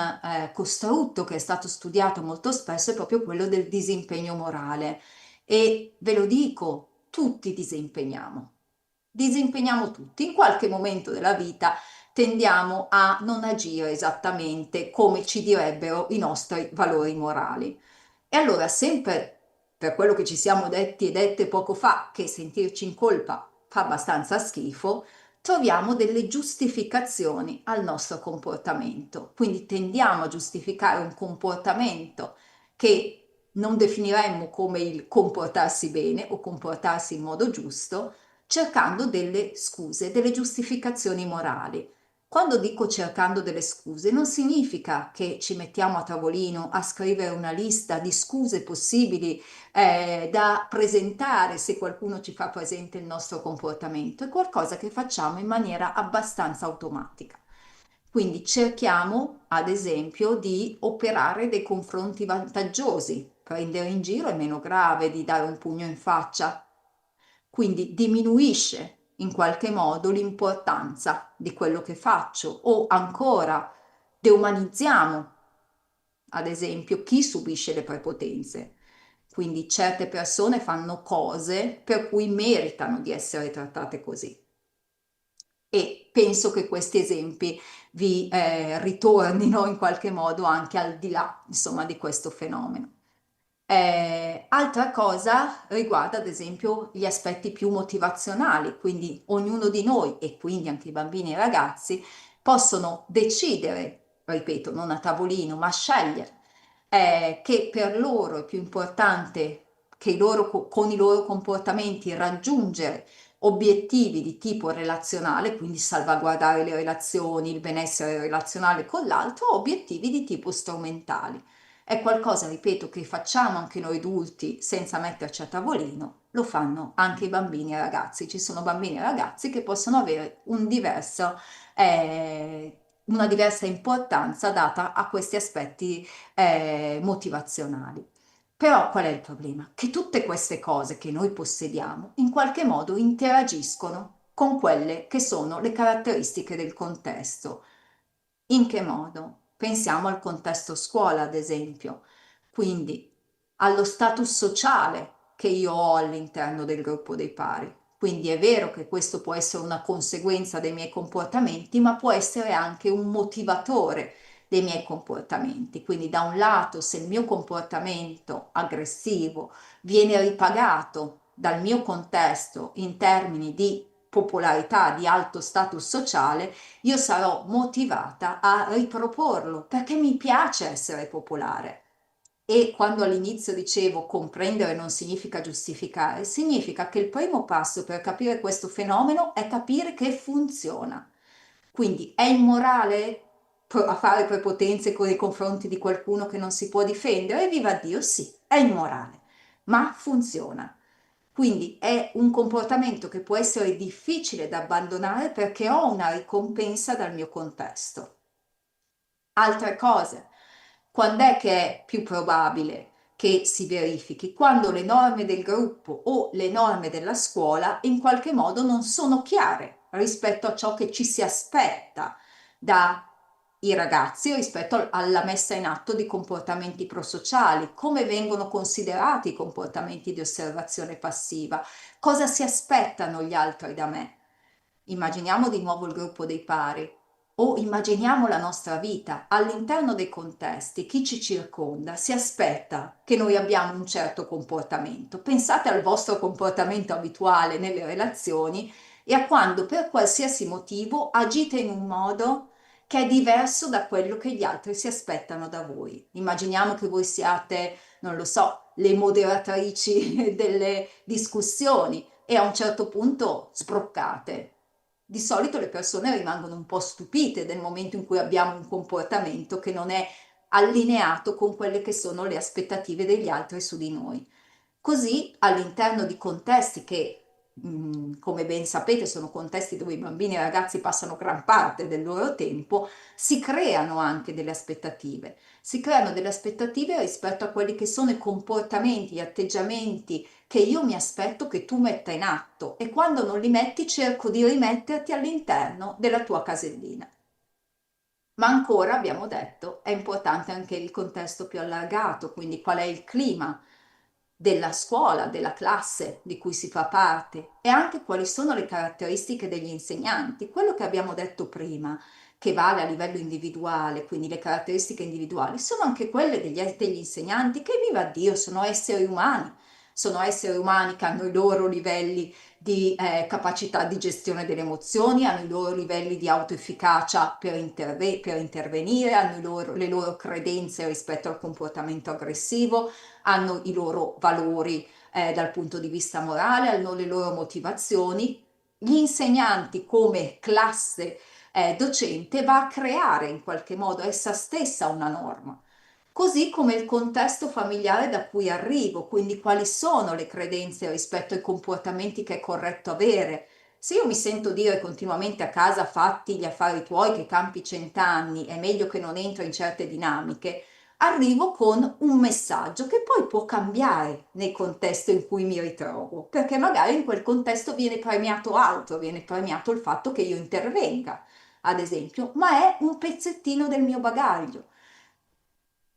costrutto che è stato studiato molto spesso è proprio quello del disimpegno morale. E ve lo dico, tutti disimpegniamo tutti. In qualche momento della vita tendiamo a non agire esattamente come ci direbbero i nostri valori morali. E allora, sempre per quello che ci siamo detti e dette poco fa, che sentirci in colpa fa abbastanza schifo, troviamo delle giustificazioni al nostro comportamento. Quindi tendiamo a giustificare un comportamento che non definiremmo come il comportarsi bene o comportarsi in modo giusto, cercando delle scuse, delle giustificazioni morali. Quando dico cercando delle scuse, non significa che ci mettiamo a tavolino a scrivere una lista di scuse possibili da presentare se qualcuno ci fa presente il nostro comportamento. È qualcosa che facciamo in maniera abbastanza automatica. Quindi cerchiamo, ad esempio, di operare dei confronti vantaggiosi. Prendere in giro è meno grave di dare un pugno in faccia, quindi diminuisce in qualche modo l'importanza di quello che faccio, o ancora deumanizziamo, ad esempio, chi subisce le prepotenze. Quindi certe persone fanno cose per cui meritano di essere trattate così. E penso che questi esempi vi ritornino in qualche modo anche al di là, insomma, di questo fenomeno. Altra cosa riguarda ad esempio gli aspetti più motivazionali, quindi ognuno di noi e quindi anche i bambini e i ragazzi possono decidere, ripeto, non a tavolino, ma scegliere che per loro è più importante che con i loro comportamenti raggiungere obiettivi di tipo relazionale, quindi salvaguardare le relazioni, il benessere relazionale con l'altro, o obiettivi di tipo strumentali. È qualcosa, ripeto, che facciamo anche noi adulti senza metterci a tavolino, lo fanno anche i bambini e ragazzi. Ci sono bambini e ragazzi che possono avere una diversa importanza data a questi aspetti motivazionali. Però qual è il problema? Che tutte queste cose che noi possediamo in qualche modo interagiscono con quelle che sono le caratteristiche del contesto. In che modo? Pensiamo al contesto scuola, ad esempio, quindi allo status sociale che io ho all'interno del gruppo dei pari. Quindi è vero che questo può essere una conseguenza dei miei comportamenti, ma può essere anche un motivatore dei miei comportamenti. Quindi da un lato, se il mio comportamento aggressivo viene ripagato dal mio contesto in termini di popolarità, di alto status sociale, io sarò motivata a riproporlo perché mi piace essere popolare. E quando all'inizio dicevo comprendere non significa giustificare, significa che il primo passo per capire questo fenomeno è capire che funziona. Quindi è immorale a fare prepotenze nei confronti di qualcuno che non si può difendere? Viva Dio, sì, è immorale, ma funziona. Quindi è un comportamento che può essere difficile da abbandonare perché ho una ricompensa dal mio contesto. Altre cose, quando è che è più probabile che si verifichi? Quando le norme del gruppo o le norme della scuola in qualche modo non sono chiare rispetto a ciò che ci si aspetta dai ragazzi rispetto alla messa in atto di comportamenti prosociali, come vengono considerati i comportamenti di osservazione passiva, cosa si aspettano gli altri da me. Immaginiamo di nuovo il gruppo dei pari. o immaginiamo la nostra vita all'interno dei contesti, chi ci circonda si aspetta che noi abbiamo un certo comportamento. Pensate al vostro comportamento abituale nelle relazioni e a quando per qualsiasi motivo agite in un modo che è diverso da quello che gli altri si aspettano da voi. Immaginiamo che voi siate, non lo so, le moderatrici delle discussioni e a un certo punto sbroccate. Di solito le persone rimangono un po' stupite nel momento in cui abbiamo un comportamento che non è allineato con quelle che sono le aspettative degli altri su di noi. Così all'interno di contesti che, come ben sapete, sono contesti dove i bambini e i ragazzi passano gran parte del loro tempo, si creano anche delle aspettative. Si creano delle aspettative rispetto a quelli che sono i comportamenti, gli atteggiamenti che io mi aspetto che tu metta in atto e quando non li metti cerco di rimetterti all'interno della tua casellina. Ma ancora, abbiamo detto, è importante anche il contesto più allargato, quindi qual è il clima della scuola, della classe di cui si fa parte e anche quali sono le caratteristiche degli insegnanti. Quello che abbiamo detto prima, che vale a livello individuale, quindi le caratteristiche individuali, sono anche quelle degli insegnanti che, viva Dio, sono esseri umani che hanno i loro livelli di capacità di gestione delle emozioni, hanno i loro livelli di autoefficacia per intervenire, hanno le loro credenze rispetto al comportamento aggressivo, hanno i loro valori dal punto di vista morale, hanno le loro motivazioni. Gli insegnanti come classe docente va a creare in qualche modo essa stessa una norma. Così come il contesto familiare da cui arrivo, quindi quali sono le credenze rispetto ai comportamenti che è corretto avere. Se io mi sento dire continuamente a casa fatti gli affari tuoi che campi 100 anni, è meglio che non entri in certe dinamiche, arrivo con un messaggio che poi può cambiare nel contesto in cui mi ritrovo, perché magari in quel contesto viene premiato altro, viene premiato il fatto che io intervenga, ad esempio, ma è un pezzettino del mio bagaglio.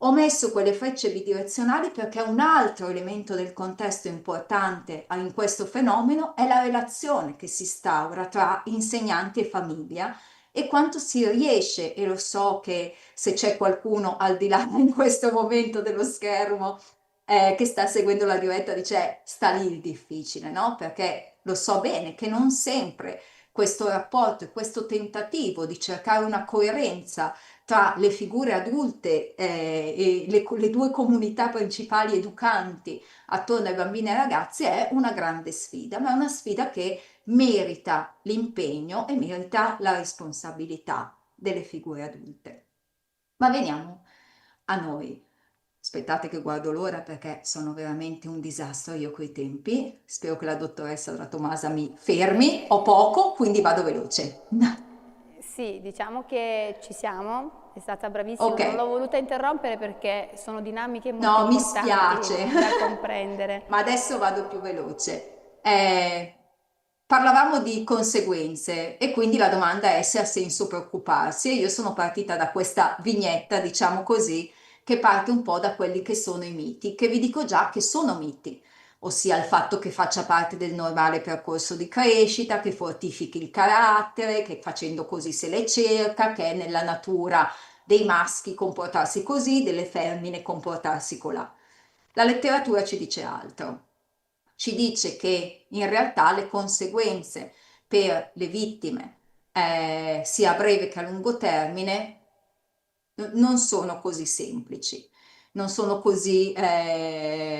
Ho messo quelle frecce bidirezionali perché un altro elemento del contesto importante in questo fenomeno è la relazione che si instaura tra insegnanti e famiglia e quanto si riesce, e lo so che se c'è qualcuno al di là in questo momento dello schermo che sta seguendo la diretta dice sta lì il difficile, no? Perché lo so bene che non sempre questo rapporto e questo tentativo di cercare una coerenza tra le figure adulte e le due comunità principali educanti attorno ai bambini e ai ragazzi è una grande sfida, ma è una sfida che merita l'impegno e merita la responsabilità delle figure adulte. Ma veniamo a noi. Aspettate che guardo l'ora perché sono veramente un disastro io coi tempi. Spero che la dottoressa della Tomasa mi fermi. Ho poco, quindi vado veloce. Sì, diciamo che ci siamo, è stata bravissima, Ok, non l'ho voluta interrompere perché sono dinamiche molto no, mi importanti spiace, da comprendere. ma adesso vado più veloce. Parlavamo di conseguenze e quindi la domanda è se ha senso preoccuparsi. E io sono partita da questa vignetta, diciamo così, che parte un po' da quelli che sono i miti, che vi dico già che sono miti, ossia il fatto che faccia parte del normale percorso di crescita, che fortifichi il carattere, che facendo così se le cerca, che è nella natura dei maschi comportarsi così, delle femmine comportarsi colà. La letteratura ci dice altro. Ci dice che in realtà le conseguenze per le vittime, sia a breve che a lungo termine, non sono così semplici, non sono così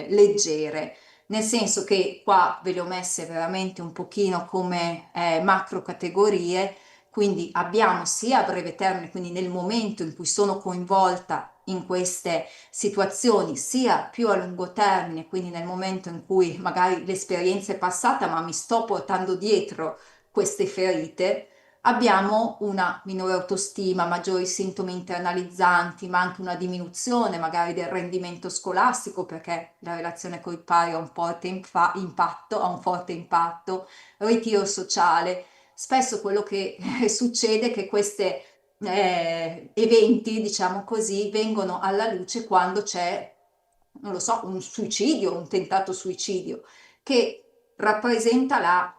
leggere, nel senso che qua ve le ho messe veramente un pochino come macro categorie, quindi abbiamo sia a breve termine, quindi nel momento in cui sono coinvolta in queste situazioni, sia più a lungo termine, quindi nel momento in cui magari l'esperienza è passata, ma mi sto portando dietro queste ferite, abbiamo una minore autostima, maggiori sintomi internalizzanti, ma anche una diminuzione magari del rendimento scolastico perché la relazione con i pari ha un forte impatto, ritiro sociale. Spesso quello che succede è che questi eventi, diciamo così, vengono alla luce quando c'è, non lo so, un suicidio, un tentato suicidio, che rappresenta la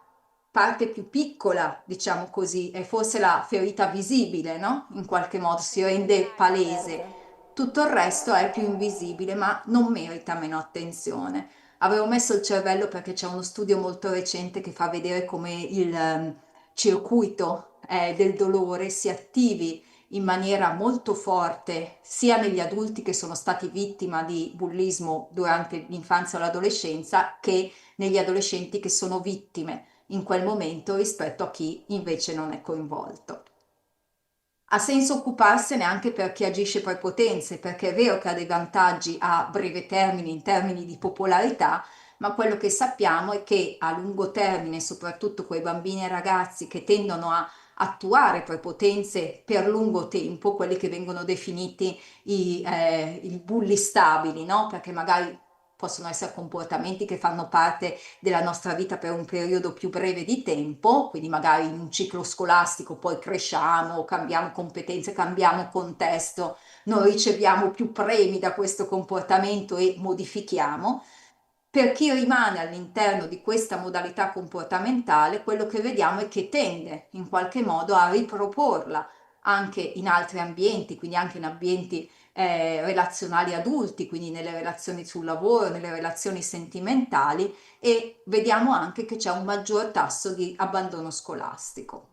parte più piccola, diciamo così, è forse la ferita visibile, no? In qualche modo si rende palese. Certo. Tutto il resto è più invisibile, ma non merita meno attenzione. Avevo messo il cervello perché c'è uno studio molto recente che fa vedere come il circuito del dolore si attivi in maniera molto forte sia negli adulti che sono stati vittima di bullismo durante l'infanzia o l'adolescenza che negli adolescenti che sono vittime in quel momento rispetto a chi invece non è coinvolto. Ha senso occuparsene anche per chi agisce per potenze, perché è vero che ha dei vantaggi a breve termine in termini di popolarità, ma quello che sappiamo è che a lungo termine, soprattutto quei bambini e ragazzi che tendono a attuare prepotenze per lungo tempo, quelli che vengono definiti i bulli stabili, no? Perché magari possono essere comportamenti che fanno parte della nostra vita per un periodo più breve di tempo, quindi magari in un ciclo scolastico poi cresciamo, cambiamo competenze, cambiamo contesto, non riceviamo più premi da questo comportamento e modifichiamo. Per chi rimane all'interno di questa modalità comportamentale, quello che vediamo è che tende in qualche modo a riproporla anche in altri ambienti, quindi anche in ambienti relazionali adulti, quindi nelle relazioni sul lavoro, nelle relazioni sentimentali e vediamo anche che c'è un maggior tasso di abbandono scolastico.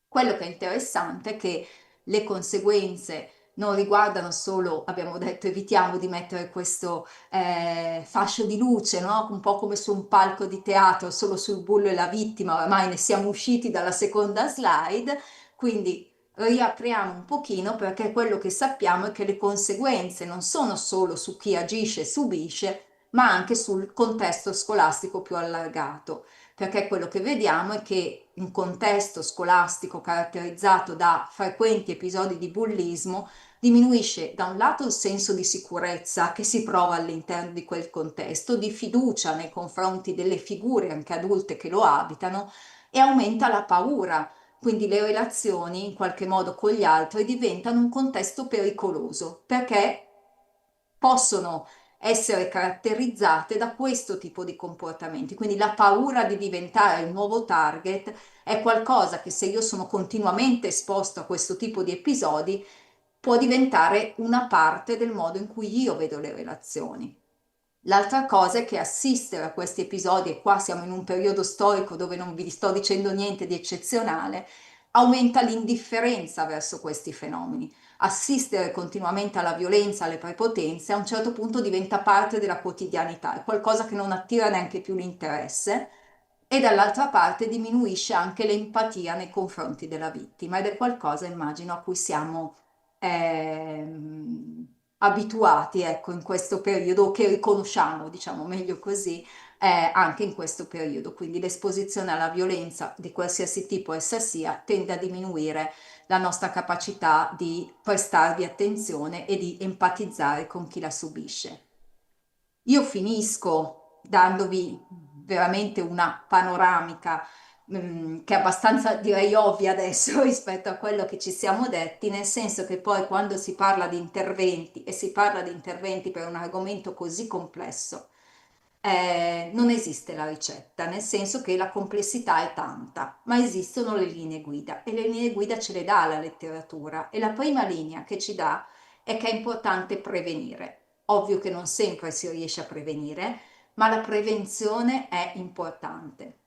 Quello che è interessante è che le conseguenze non riguardano solo, abbiamo detto, evitiamo di mettere questo fascio di luce, no? Un po' come su un palco di teatro, solo sul bullo e la vittima, ormai ne siamo usciti dalla seconda slide, quindi riapriamo un pochino perché quello che sappiamo è che le conseguenze non sono solo su chi agisce e subisce, ma anche sul contesto scolastico più allargato perché quello che vediamo è che un contesto scolastico caratterizzato da frequenti episodi di bullismo diminuisce da un lato il senso di sicurezza che si prova all'interno di quel contesto, di fiducia nei confronti delle figure anche adulte che lo abitano e aumenta la paura. Quindi le relazioni in qualche modo con gli altri diventano un contesto pericoloso perché possono essere caratterizzate da questo tipo di comportamenti. Quindi la paura di diventare il nuovo target è qualcosa che se io sono continuamente esposto a questo tipo di episodi può diventare una parte del modo in cui io vedo le relazioni. L'altra cosa è che assistere a questi episodi, e qua siamo in un periodo storico dove non vi sto dicendo niente di eccezionale, aumenta l'indifferenza verso questi fenomeni. Assistere continuamente alla violenza, alle prepotenze, a un certo punto diventa parte della quotidianità, è qualcosa che non attira neanche più l'interesse e dall'altra parte diminuisce anche l'empatia nei confronti della vittima ed è qualcosa, immagino, a cui siamo abituati, ecco, in questo periodo, che riconosciamo, diciamo meglio così, anche in questo periodo. Quindi l'esposizione alla violenza di qualsiasi tipo essa sia tende a diminuire la nostra capacità di prestarvi attenzione e di empatizzare con chi la subisce. Io finisco dandovi veramente una panoramica che è abbastanza, direi, ovvia adesso rispetto a quello che ci siamo detti, nel senso che poi quando si parla di interventi e si parla di interventi per un argomento così complesso, non esiste la ricetta, nel senso che la complessità è tanta, ma esistono le linee guida e le linee guida ce le dà la letteratura e la prima linea che ci dà è che è importante prevenire. Ovvio che non sempre si riesce a prevenire, ma la prevenzione è importante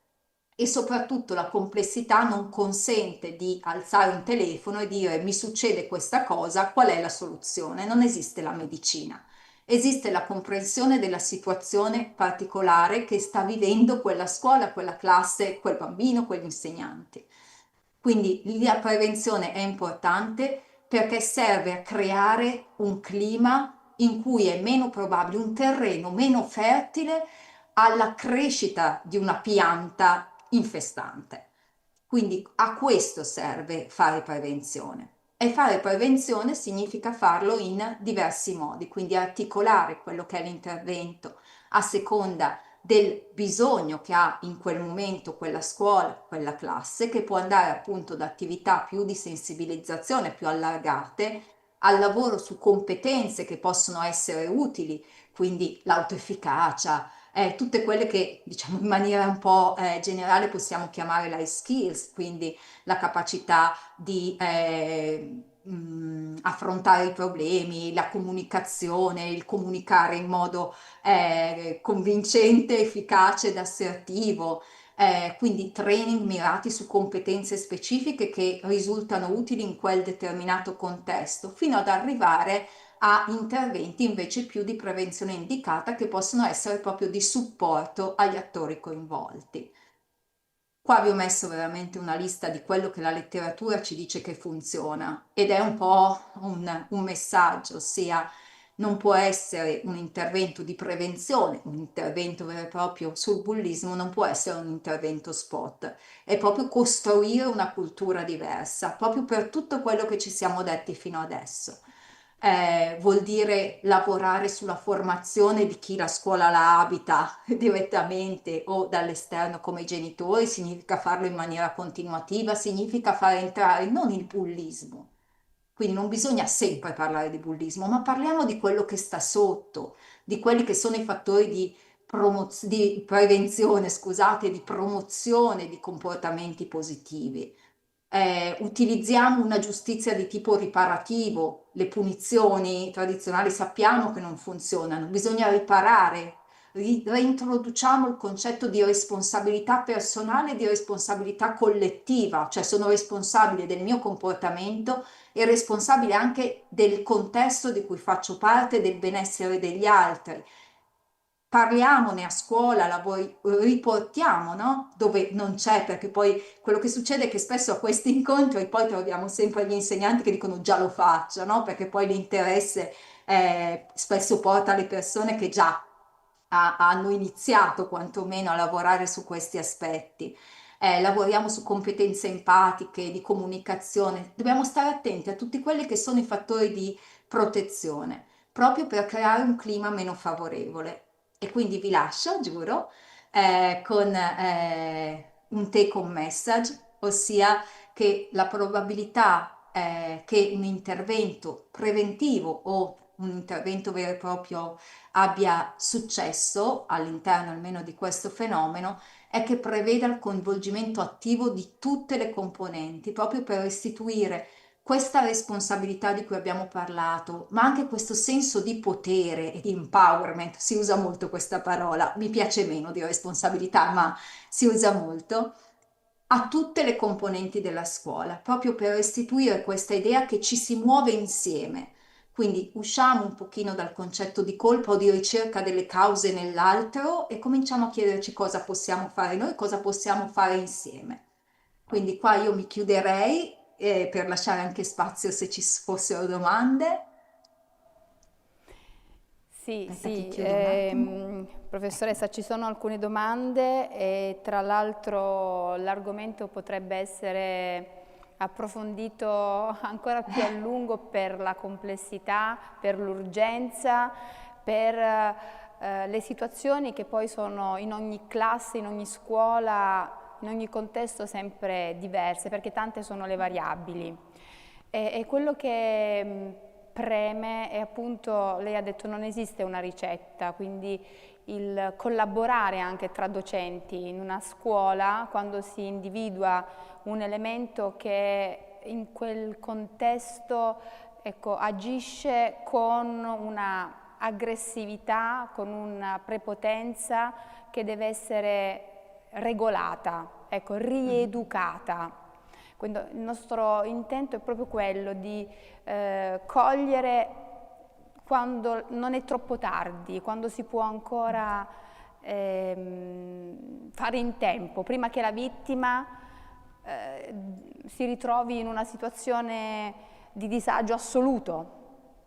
e soprattutto la complessità non consente di alzare un telefono e dire mi succede questa cosa, qual è la soluzione? Non esiste la medicina. Esiste la comprensione della situazione particolare che sta vivendo quella scuola, quella classe, quel bambino, quegli insegnanti. Quindi la prevenzione è importante perché serve a creare un clima in cui è meno probabile, un terreno meno fertile alla crescita di una pianta infestante. Quindi a questo serve fare prevenzione. E fare prevenzione significa farlo in diversi modi, quindi articolare quello che è l'intervento a seconda del bisogno che ha in quel momento quella scuola, quella classe, che può andare appunto da attività più di sensibilizzazione, più allargate, al lavoro su competenze che possono essere utili, quindi l'autoefficacia, tutte quelle che diciamo in maniera un po' generale possiamo chiamare life skills, quindi la capacità di affrontare i problemi, la comunicazione, il comunicare in modo convincente, efficace ed assertivo. Quindi training mirati su competenze specifiche che risultano utili in quel determinato contesto, fino ad arrivare a interventi invece più di prevenzione indicata che possono essere proprio di supporto agli attori coinvolti. Qua vi ho messo veramente una lista di quello che la letteratura ci dice che funziona ed è un po' un messaggio, ossia non può essere un intervento di prevenzione, un intervento vero e proprio sul bullismo, non può essere un intervento spot, è proprio costruire una cultura diversa, proprio per tutto quello che ci siamo detti fino adesso. Vuol dire lavorare sulla formazione di chi la scuola la abita direttamente o dall'esterno come i genitori, significa farlo in maniera continuativa, significa far entrare non il bullismo. Quindi non bisogna sempre parlare di bullismo, ma parliamo di quello che sta sotto, di quelli che sono i fattori di prevenzione, scusate, di promozione di comportamenti positivi. Utilizziamo una giustizia di tipo riparativo, le punizioni tradizionali sappiamo che non funzionano, bisogna riparare, reintroduciamo il concetto di responsabilità personale e di responsabilità collettiva, cioè sono responsabile del mio comportamento e responsabile anche del contesto di cui faccio parte, del benessere degli altri. Parliamone a scuola, riportiamo, no? Dove non c'è, perché poi quello che succede è che spesso a questi incontri poi troviamo sempre gli insegnanti che dicono già lo faccio, no? Perché poi l'interesse spesso porta le persone che già hanno iniziato quantomeno a lavorare su questi aspetti. Lavoriamo su competenze empatiche, di comunicazione, dobbiamo stare attenti a tutti quelli che sono i fattori di protezione, proprio per creare un clima meno favorevole. E quindi vi lascio, giuro, con un take home message, ossia che la probabilità che un intervento preventivo o un intervento vero e proprio abbia successo all'interno almeno di questo fenomeno è che preveda il coinvolgimento attivo di tutte le componenti, proprio per restituire questa responsabilità di cui abbiamo parlato, ma anche questo senso di potere e di empowerment, si usa molto questa parola, mi piace meno di responsabilità, ma si usa molto, a tutte le componenti della scuola, proprio per restituire questa idea che ci si muove insieme. Quindi usciamo un pochino dal concetto di colpa o di ricerca delle cause nell'altro e cominciamo a chiederci cosa possiamo fare noi, cosa possiamo fare insieme. Quindi qua io mi chiuderei per lasciare anche spazio se ci fossero domande. Sì, Aspetta che sì, chiudo un attimo. Ecco. professoressa, ci sono alcune domande e tra l'altro l'argomento potrebbe essere approfondito ancora più a lungo per la complessità, per l'urgenza, per le situazioni che poi sono in ogni classe, in ogni scuola, in ogni contesto sempre diverse, perché tante sono le variabili. E quello che preme è appunto, lei ha detto non esiste una ricetta, quindi il collaborare anche tra docenti in una scuola quando si individua un elemento che in quel contesto, ecco, agisce con una aggressività, con una prepotenza che deve essere regolata, ecco, Mhm. rieducata. Quindi il nostro intento è proprio quello di cogliere quando non è troppo tardi, quando si può ancora fare in tempo, prima che la vittima si ritrovi in una situazione di disagio assoluto.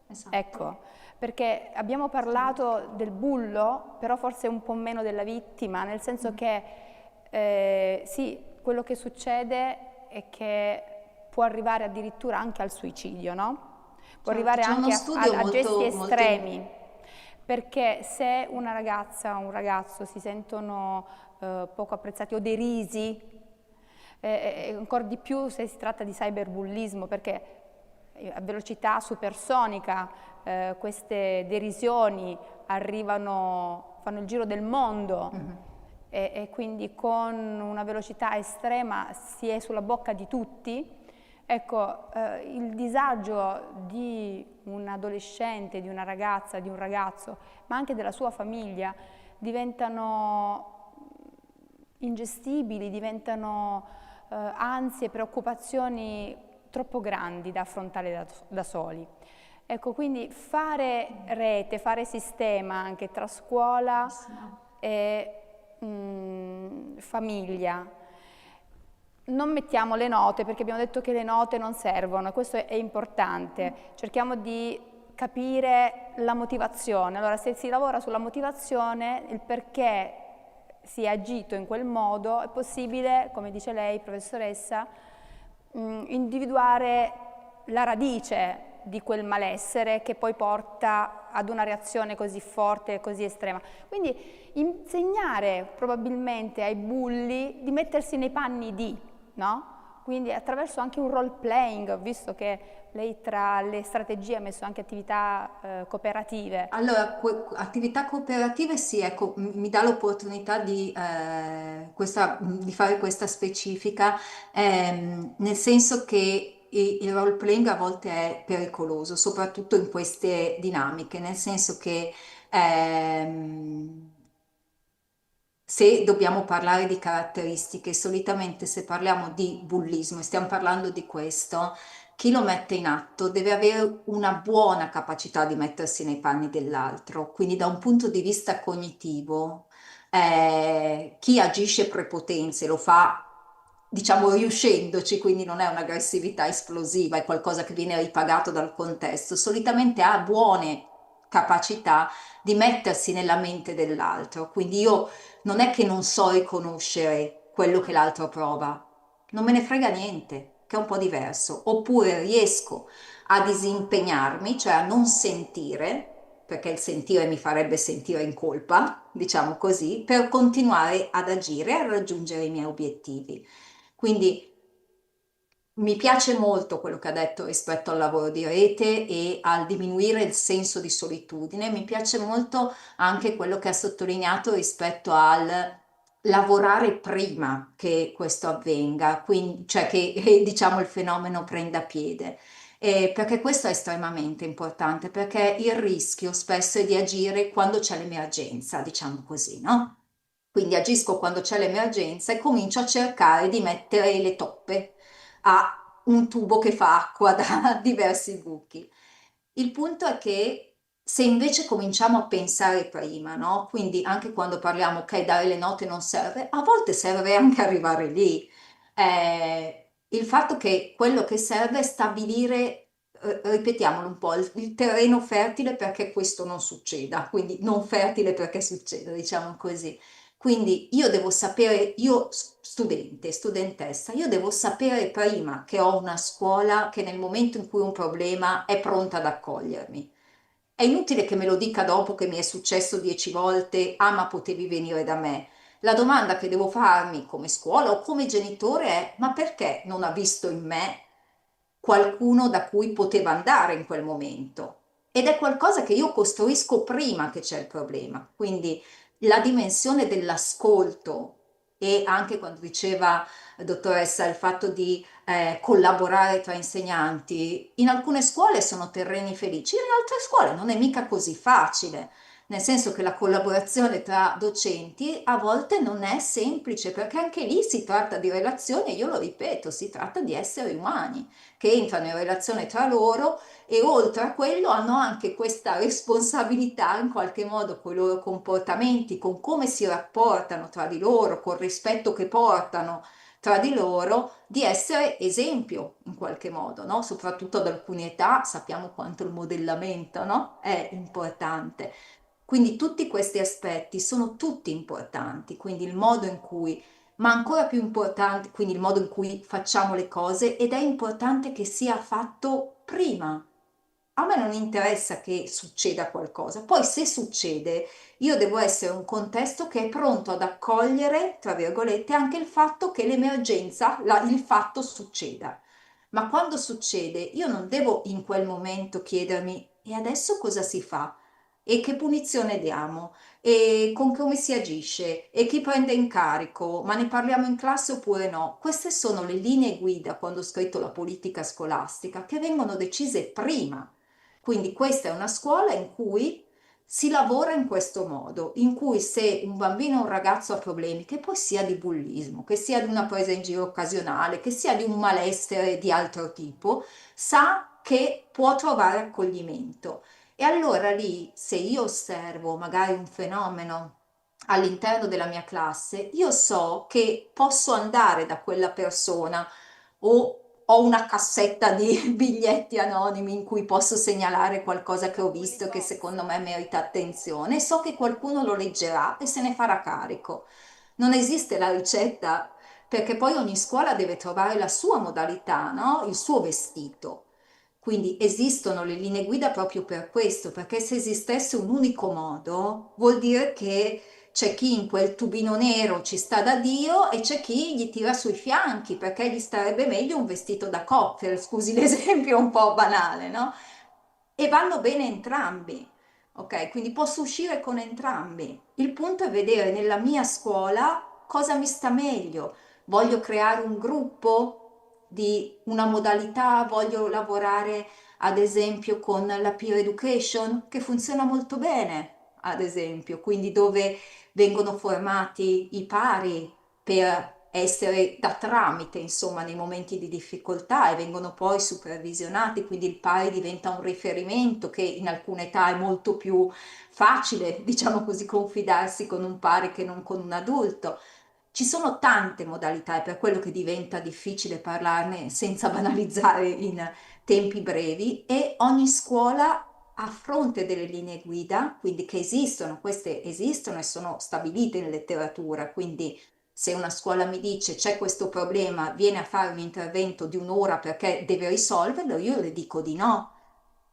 Esatto. Ecco, perché abbiamo Sì. parlato del bullo, però forse un po' meno della vittima, nel senso Mm. che sì, quello che succede è che può arrivare addirittura anche al suicidio, no? Può Certo, arrivare c'è uno anche studio a gesti molto estremi, perché se una ragazza o un ragazzo si sentono poco apprezzati o derisi, ancora di più se si tratta di cyberbullismo, perché a velocità supersonica queste derisioni arrivano fanno il giro del mondo Mhm. e quindi con una velocità estrema si è sulla bocca di tutti. Ecco, il disagio di un adolescente, di una ragazza, di un ragazzo, ma anche della sua famiglia, diventano ingestibili, diventano ansie, preoccupazioni troppo grandi da affrontare da soli. Ecco, quindi fare rete, fare sistema anche tra scuola Bellissimo. e famiglia. Non mettiamo le note perché abbiamo detto che le note non servono, questo è importante. Cerchiamo di capire la motivazione. Allora, se si lavora sulla motivazione, il perché si è agito in quel modo, è possibile, come dice lei, professoressa, individuare la radice di quel malessere che poi porta ad una reazione così forte e così estrema. Quindi insegnare probabilmente ai bulli di mettersi nei panni di, no? Quindi attraverso anche un role playing, ho visto che lei tra le strategie ha messo anche attività cooperative. Allora, attività cooperative sì, ecco, mi dà l'opportunità di fare questa specifica, nel senso che il role playing a volte è pericoloso, soprattutto in queste dinamiche, nel senso che se dobbiamo parlare di caratteristiche, solitamente se parliamo di bullismo e stiamo parlando di questo, chi lo mette in atto deve avere una buona capacità di mettersi nei panni dell'altro, quindi da un punto di vista cognitivo, chi agisce prepotenze lo fa, diciamo, riuscendoci, quindi non è un'aggressività esplosiva, è qualcosa che viene ripagato dal contesto, solitamente ha buone capacità di mettersi nella mente dell'altro, quindi io non è che non so riconoscere quello che l'altro prova, non me ne frega niente, che è un po' diverso. Oppure riesco a disimpegnarmi, cioè a non sentire, perché il sentire mi farebbe sentire in colpa, diciamo così, per continuare ad agire e a raggiungere i miei obiettivi. Quindi mi piace molto quello che ha detto rispetto al lavoro di rete e al diminuire il senso di solitudine. Mi piace molto anche quello che ha sottolineato rispetto al lavorare prima che questo avvenga, quindi, cioè che diciamo il fenomeno prenda piede. Perché questo è estremamente importante, perché il rischio spesso è di agire quando c'è l'emergenza, diciamo così, no? Quindi agisco quando c'è l'emergenza e comincio a cercare di mettere le toppe a un tubo che fa acqua da diversi buchi. Il punto è che se invece cominciamo a pensare prima, no? Quindi anche quando parliamo, ok, dare le note non serve, a volte serve anche arrivare lì. Il fatto che quello che serve è stabilire, ripetiamolo un po', il terreno fertile perché questo non succeda, quindi non fertile perché succeda, diciamo così. Quindi io devo sapere, io studente, studentessa, io devo sapere prima che ho una scuola che nel momento in cui ho un problema è pronta ad accogliermi. È inutile che me lo dica dopo che mi è successo 10 volte, ah ma potevi venire da me. La domanda che devo farmi come scuola o come genitore è, ma perché non ha visto in me qualcuno da cui poteva andare in quel momento? Ed è qualcosa che io costruisco prima che c'è il problema. Quindi la dimensione dell'ascolto e anche quando diceva dottoressa il fatto di collaborare tra insegnanti, in alcune scuole sono terreni felici, in altre scuole non è mica così facile. Nel senso che la collaborazione tra docenti a volte non è semplice, perché anche lì si tratta di relazioni, e io lo ripeto, si tratta di esseri umani che entrano in relazione tra loro e oltre a quello hanno anche questa responsabilità in qualche modo con i loro comportamenti, con come si rapportano tra di loro, col rispetto che portano tra di loro, di essere esempio in qualche modo, no? Soprattutto ad alcune età sappiamo quanto il modellamento, no? È importante. Quindi tutti questi aspetti sono tutti importanti, quindi il modo in cui, ma ancora più importante, quindi il modo in cui facciamo le cose ed è importante che sia fatto prima. A me non interessa che succeda qualcosa, poi se succede, io devo essere un contesto che è pronto ad accogliere, tra virgolette, anche il fatto che l'emergenza, il fatto succeda. Ma quando succede, io non devo in quel momento chiedermi e adesso cosa si fa? E che punizione diamo? e con come si agisce e chi prende in carico, ma ne parliamo in classe oppure no? Queste sono le linee guida quando ho scritto la politica scolastica che vengono decise prima. Quindi questa è una scuola in cui si lavora in questo modo, in cui se un bambino o un ragazzo ha problemi, che poi sia di bullismo, che sia di una presa in giro occasionale, che sia di un malessere di altro tipo, sa che può trovare accoglimento. E allora lì, se io osservo magari un fenomeno all'interno della mia classe, io so che posso andare da quella persona o ho una cassetta di biglietti anonimi in cui posso segnalare qualcosa che ho Bully visto che box. secondo me merita attenzione e so che qualcuno lo leggerà e se ne farà carico. Non esiste la ricetta perché poi ogni scuola deve trovare la sua modalità, no? Il suo vestito. Quindi esistono le linee guida proprio per questo, perché se esistesse un unico modo, vuol dire che c'è chi in quel tubino nero ci sta da Dio e c'è chi gli tira sui fianchi, perché gli starebbe meglio un vestito da cocktail, scusi l'esempio un po' banale, no? E vanno bene entrambi, ok? Quindi posso uscire con entrambi. Il punto è vedere nella mia scuola cosa mi sta meglio. Voglio creare un gruppo di una modalità, voglio lavorare ad esempio con la peer education che funziona molto bene, ad esempio, quindi dove vengono formati i pari per essere da tramite, insomma, nei momenti di difficoltà e vengono poi supervisionati, quindi il pari diventa un riferimento che in alcune età è molto più facile, diciamo così, confidarsi con un pari che non con un adulto. Ci sono tante modalità, è per quello che diventa difficile parlarne senza banalizzare in tempi brevi e ogni scuola a fronte delle linee guida, quindi che esistono, queste esistono e sono stabilite in letteratura, quindi se una scuola mi dice c'è questo problema, viene a fare un intervento di un'ora perché deve risolverlo, io le dico di no,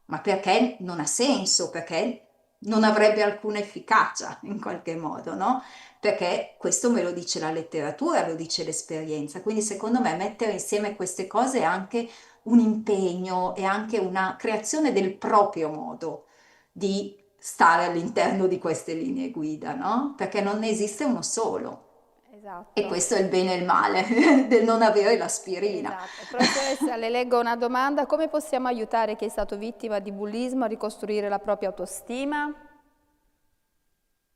ma perché non ha senso, perché non avrebbe alcuna efficacia in qualche modo, no? Perché questo me lo dice la letteratura, lo dice l'esperienza. Quindi secondo me mettere insieme queste cose è anche un impegno e anche una creazione del proprio modo di stare all'interno di queste linee guida, no? Perché non ne esiste uno solo. E Esatto. questo è il bene e il male del non avere l'aspirina. Esatto. Professoressa, le leggo una domanda. Come possiamo aiutare chi è stato vittima di bullismo a ricostruire la propria autostima?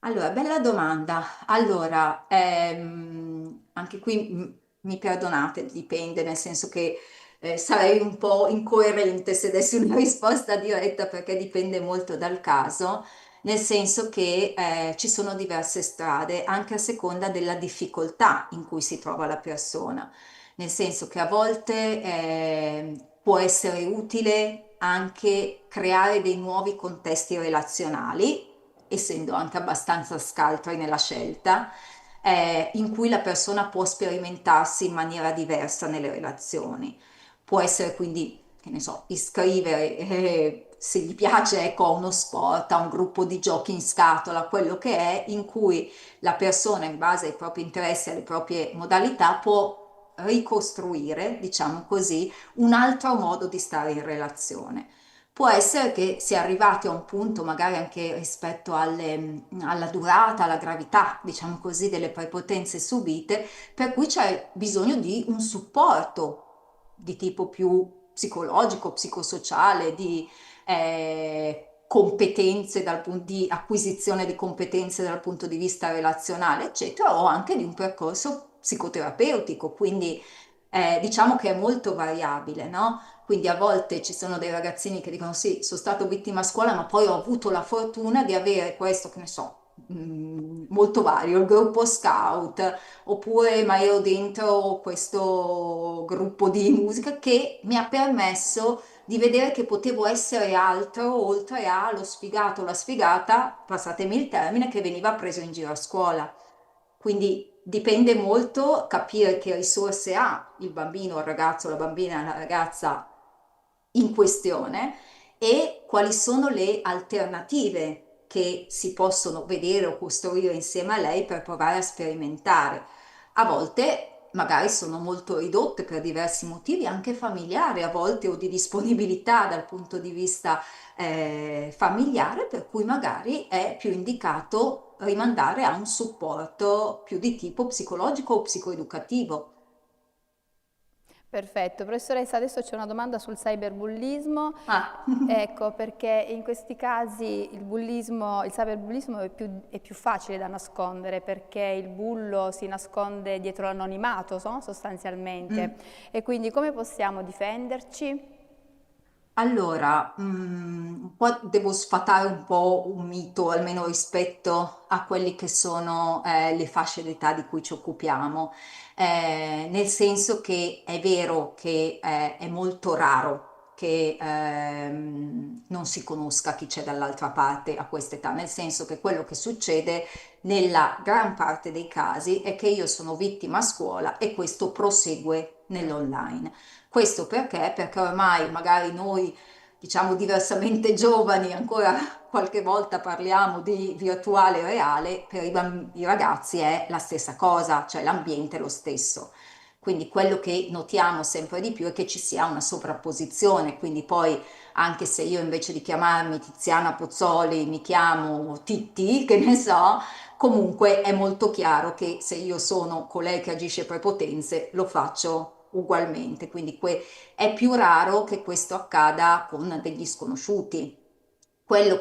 Allora, bella domanda. Allora, anche qui mi perdonate, dipende, nel senso che sarei un po' incoerente se dessi una risposta diretta perché dipende molto dal caso, nel senso che ci sono diverse strade, anche a seconda della difficoltà in cui si trova la persona. Nel senso che a volte può essere utile anche creare dei nuovi contesti relazionali essendo anche abbastanza scaltri nella scelta, in cui la persona può sperimentarsi in maniera diversa nelle relazioni. Può essere quindi, che ne so, iscrivere, se gli piace, ecco, a uno sport, a un gruppo di giochi in scatola, quello che è, in cui la persona, in base ai propri interessi e alle proprie modalità, può ricostruire, diciamo così, un altro modo di stare in relazione. Può essere che si è arrivati a un punto, magari anche rispetto alla durata, alla gravità, diciamo così, delle prepotenze subite, per cui c'è bisogno di un supporto di tipo più psicologico, psicosociale, di competenze di acquisizione di competenze dal punto di vista relazionale, eccetera, o anche di un percorso psicoterapeutico, quindi diciamo che è molto variabile, no? Quindi a volte ci sono dei ragazzini che dicono sì, sono stato vittima a scuola, ma poi ho avuto la fortuna di avere questo, che ne so, molto vario, il gruppo scout, oppure ma ero dentro questo gruppo di musica che mi ha permesso di vedere che potevo essere altro oltre allo sfigato o la sfigata, passatemi il termine, che veniva preso in giro a scuola. Quindi dipende molto capire che risorse ha il bambino, il ragazzo, la bambina, la ragazza in questione e quali sono le alternative che si possono vedere o costruire insieme a lei per provare a sperimentare. A volte magari sono molto ridotte per diversi motivi, anche familiari a volte o di disponibilità dal punto di vista familiare, per cui magari è più indicato rimandare a un supporto più di tipo psicologico o psicoeducativo. Perfetto, professoressa, adesso c'è una domanda sul cyberbullismo. Ah. Ecco, perché in questi casi il cyberbullismo è più facile da nascondere perché il bullo si nasconde dietro l'anonimato, no? Sostanzialmente. Mm. E quindi come possiamo difenderci? Allora, un po' devo sfatare un po' un mito, almeno rispetto a quelli che sono le fasce d'età di cui ci occupiamo. Nel senso che è vero che è molto raro che non si conosca chi c'è dall'altra parte a quest'età, nel senso che quello che succede nella gran parte dei casi è che io sono vittima a scuola e questo prosegue nell'online. Questo perché? Perché ormai magari noi, diciamo diversamente giovani, ancora qualche volta parliamo di virtuale e reale, per i ragazzi è la stessa cosa, cioè l'ambiente è lo stesso. Quindi quello che notiamo sempre di più è che ci sia una sovrapposizione, quindi poi anche se io invece di chiamarmi Tiziana Pozzoli mi chiamo Titti, che ne so, comunque è molto chiaro che se io sono colei che agisce prepotenze, lo faccio ugualmente, quindi è più raro che questo accada con degli sconosciuti. Quello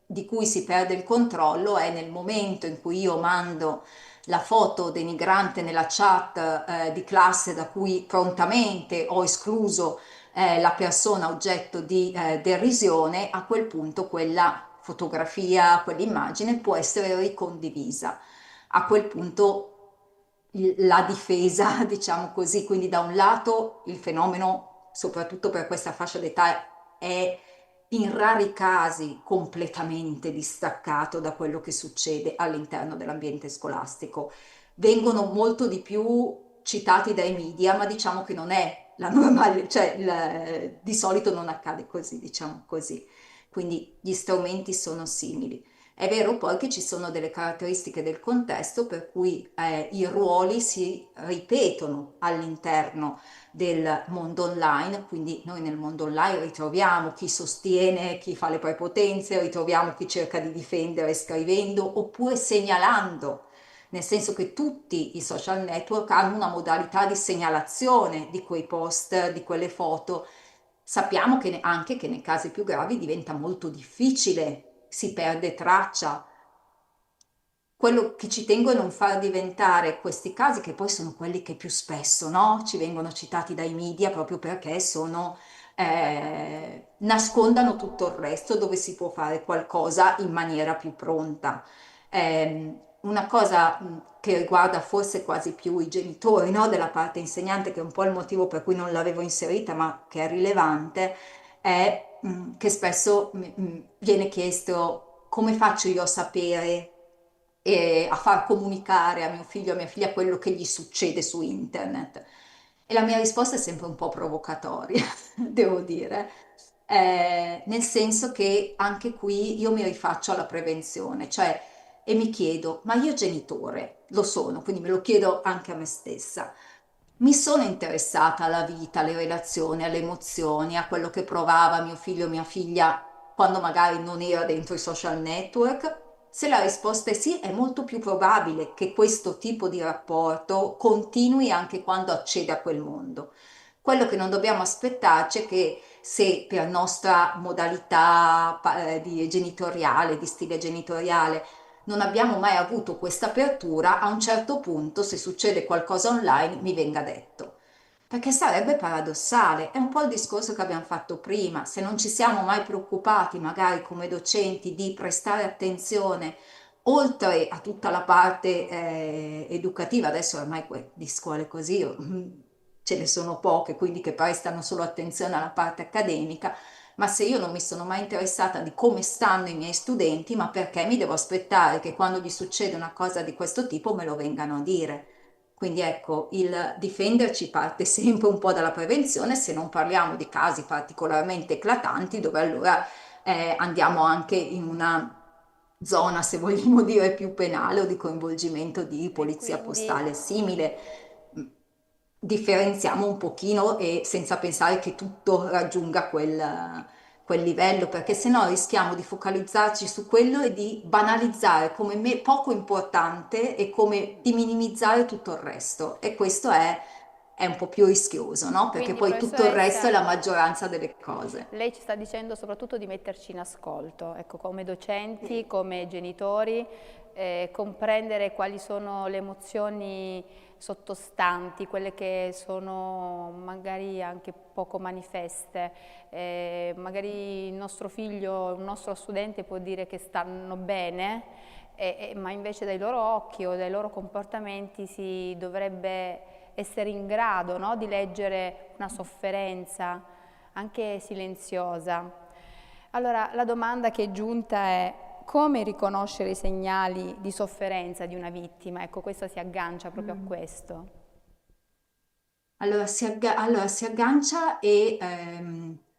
di cui si perde il controllo è nel momento in cui io mando la foto denigrante nella chat di classe da cui prontamente ho escluso la persona oggetto di derisione, a quel punto quella fotografia, quell'immagine può essere ricondivisa. A quel punto la difesa, diciamo così, quindi da un lato il fenomeno, soprattutto per questa fascia d'età, è in rari casi completamente distaccato da quello che succede all'interno dell'ambiente scolastico. Vengono molto di più citati dai media, ma diciamo che non è la normale, cioè di solito non accade così, diciamo così. Quindi gli strumenti sono simili. È vero poi che ci sono delle caratteristiche del contesto per cui i ruoli si ripetono all'interno del mondo online, quindi noi nel mondo online ritroviamo chi sostiene, chi fa le prepotenze, ritroviamo chi cerca di difendere scrivendo oppure segnalando, nel senso che tutti i social network hanno una modalità di segnalazione di quei post, di quelle foto. Sappiamo che anche che nei casi più gravi diventa molto difficile, si perde traccia. Quello che ci tengo è non far diventare questi casi, che poi sono quelli che più spesso, no, ci vengono citati dai media proprio perché nascondano tutto il resto dove si può fare qualcosa in maniera più pronta. Una cosa che riguarda forse quasi più i genitori, no, della parte insegnante, che è un po' il motivo per cui non l'avevo inserita, ma che è rilevante, è che spesso viene chiesto come faccio io a sapere e a far comunicare a mio figlio e a mia figlia quello che gli succede su internet. E la mia risposta è sempre un po' provocatoria, devo dire, nel senso che anche qui io mi rifaccio alla prevenzione, cioè, e mi chiedo, ma io genitore lo sono, quindi me lo chiedo anche a me stessa. Mi sono interessata alla vita, alle relazioni, alle emozioni, a quello che provava mio figlio o mia figlia quando magari non era dentro i social network? Se la risposta è sì, è molto più probabile che questo tipo di rapporto continui anche quando accede a quel mondo. Quello che non dobbiamo aspettarci è che se per nostra modalità genitoriale, di stile genitoriale, non abbiamo mai avuto questa apertura, a un certo punto, se succede qualcosa online, mi venga detto. Perché sarebbe paradossale, è un po' il discorso che abbiamo fatto prima, se non ci siamo mai preoccupati, magari come docenti, di prestare attenzione oltre a tutta la parte educativa, adesso ormai di scuole così ce ne sono poche, quindi che prestano solo attenzione alla parte accademica, ma se io non mi sono mai interessata di come stanno i miei studenti, ma perché mi devo aspettare che quando gli succede una cosa di questo tipo me lo vengano a dire? Quindi ecco, il difenderci parte sempre un po' dalla prevenzione, se non parliamo di casi particolarmente eclatanti, dove allora andiamo anche in una zona, se vogliamo dire, più penale o di coinvolgimento di E polizia quindi postale simile. differenziamo un pochino e senza pensare che tutto raggiunga quel livello, perché sennò rischiamo di focalizzarci su quello e di banalizzare come poco importante e come di minimizzare tutto il resto. E questo è un po' più rischioso, no? Perché Quindi, poi tutto il resto è professoressa, la maggioranza delle cose. lei ci sta dicendo soprattutto di metterci in ascolto, ecco, come docenti, come genitori, comprendere quali sono le emozioni sottostanti, quelle che sono magari anche poco manifeste. Magari il nostro figlio, un nostro studente può dire che stanno bene, ma invece dai loro occhi o dai loro comportamenti si dovrebbe essere in grado, no, di leggere una sofferenza anche silenziosa. Allora, la domanda che è giunta è: come riconoscere i segnali di sofferenza di una vittima? Ecco, questa si aggancia proprio a Mm. questo. Allora, si aggancia e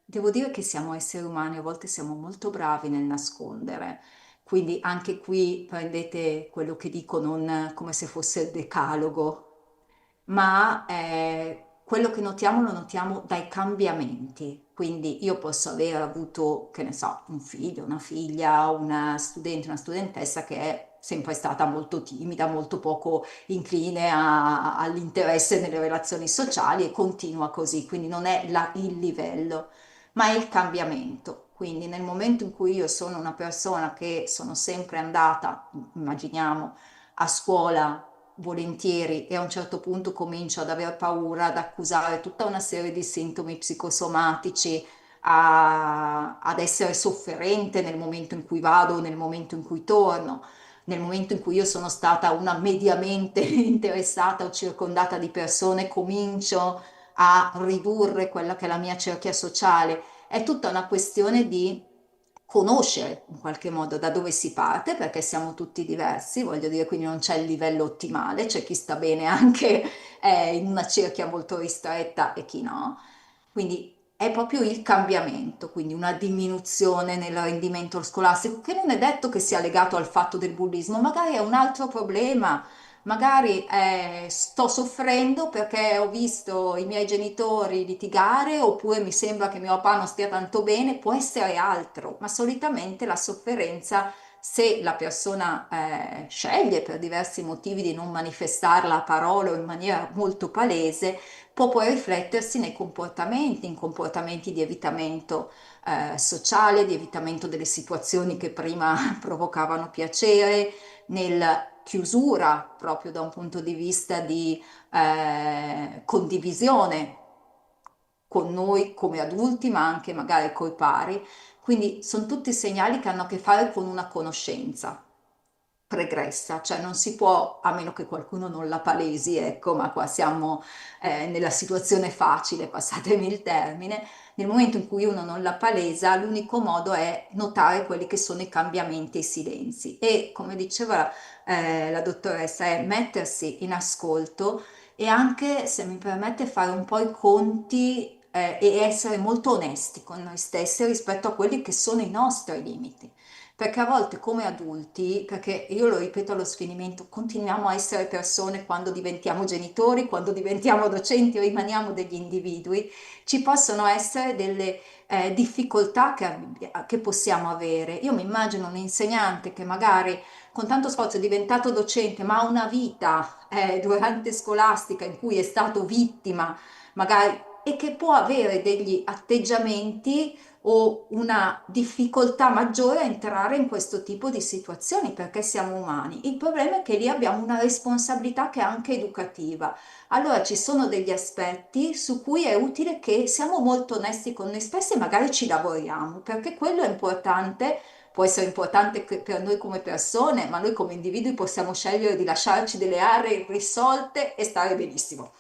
devo dire che siamo esseri umani, a volte siamo molto bravi nel nascondere, quindi anche qui prendete quello che dico non come se fosse il decalogo, ma quello che notiamo lo notiamo dai cambiamenti. Quindi io posso aver avuto, che ne so, un figlio, una figlia, una studente, una studentessa che è sempre stata molto timida, molto poco incline all'interesse nelle relazioni sociali e continua così, quindi non è il livello, ma è il cambiamento. Quindi nel momento in cui io sono una persona che sono sempre andata, immaginiamo, a scuola volentieri e a un certo punto comincio ad aver paura, ad accusare tutta una serie di sintomi psicosomatici, ad essere sofferente nel momento in cui vado, nel momento in cui torno, nel momento in cui io sono stata una mediamente interessata o circondata di persone, comincio a ridurre quella che è la mia cerchia sociale. È tutta una questione di conoscere in qualche modo da dove si parte, perché siamo tutti diversi, voglio dire, quindi non c'è il livello ottimale, c'è chi sta bene anche in una cerchia molto ristretta e chi no. Quindi è proprio il cambiamento, quindi una diminuzione nel rendimento scolastico, che non è detto che sia legato al fatto del bullismo, magari è un altro problema. Magari sto soffrendo perché ho visto i miei genitori litigare, oppure mi sembra che mio papà non stia tanto bene, può essere altro, ma solitamente la sofferenza, se la persona sceglie per diversi motivi di non manifestarla a parole o in maniera molto palese, può poi riflettersi nei comportamenti, in comportamenti di evitamento sociale, di evitamento delle situazioni che prima provocavano piacere, nel chiusura proprio da un punto di vista di condivisione con noi come adulti, ma anche magari coi pari. Quindi sono tutti segnali che hanno a che fare con una conoscenza pregressa, cioè non si può, a meno che qualcuno non la palesi, ecco, ma qua siamo nella situazione facile, passatemi il termine, nel momento in cui uno non la palesa, l'unico modo è notare quelli che sono i cambiamenti e i silenzi. E come diceva la dottoressa, è mettersi in ascolto e anche, se mi permette, fare un po' i conti e essere molto onesti con noi stessi rispetto a quelli che sono i nostri limiti. Perché a volte come adulti, perché io lo ripeto allo sfinimento, continuiamo a essere persone quando diventiamo genitori, quando diventiamo docenti, rimaniamo degli individui, ci possono essere delle difficoltà che possiamo avere. Io mi immagino un insegnante che magari con tanto sforzo è diventato docente, ma ha una vita durante scolastica in cui è stato vittima, magari, e che può avere degli atteggiamenti o una difficoltà maggiore a entrare in questo tipo di situazioni perché siamo umani. Il problema è che lì abbiamo una responsabilità che è anche educativa. Allora ci sono degli aspetti su cui è utile che siamo molto onesti con noi stessi e magari ci lavoriamo, perché quello è importante. Può essere importante per noi come persone, ma noi come individui possiamo scegliere di lasciarci delle aree irrisolte e stare benissimo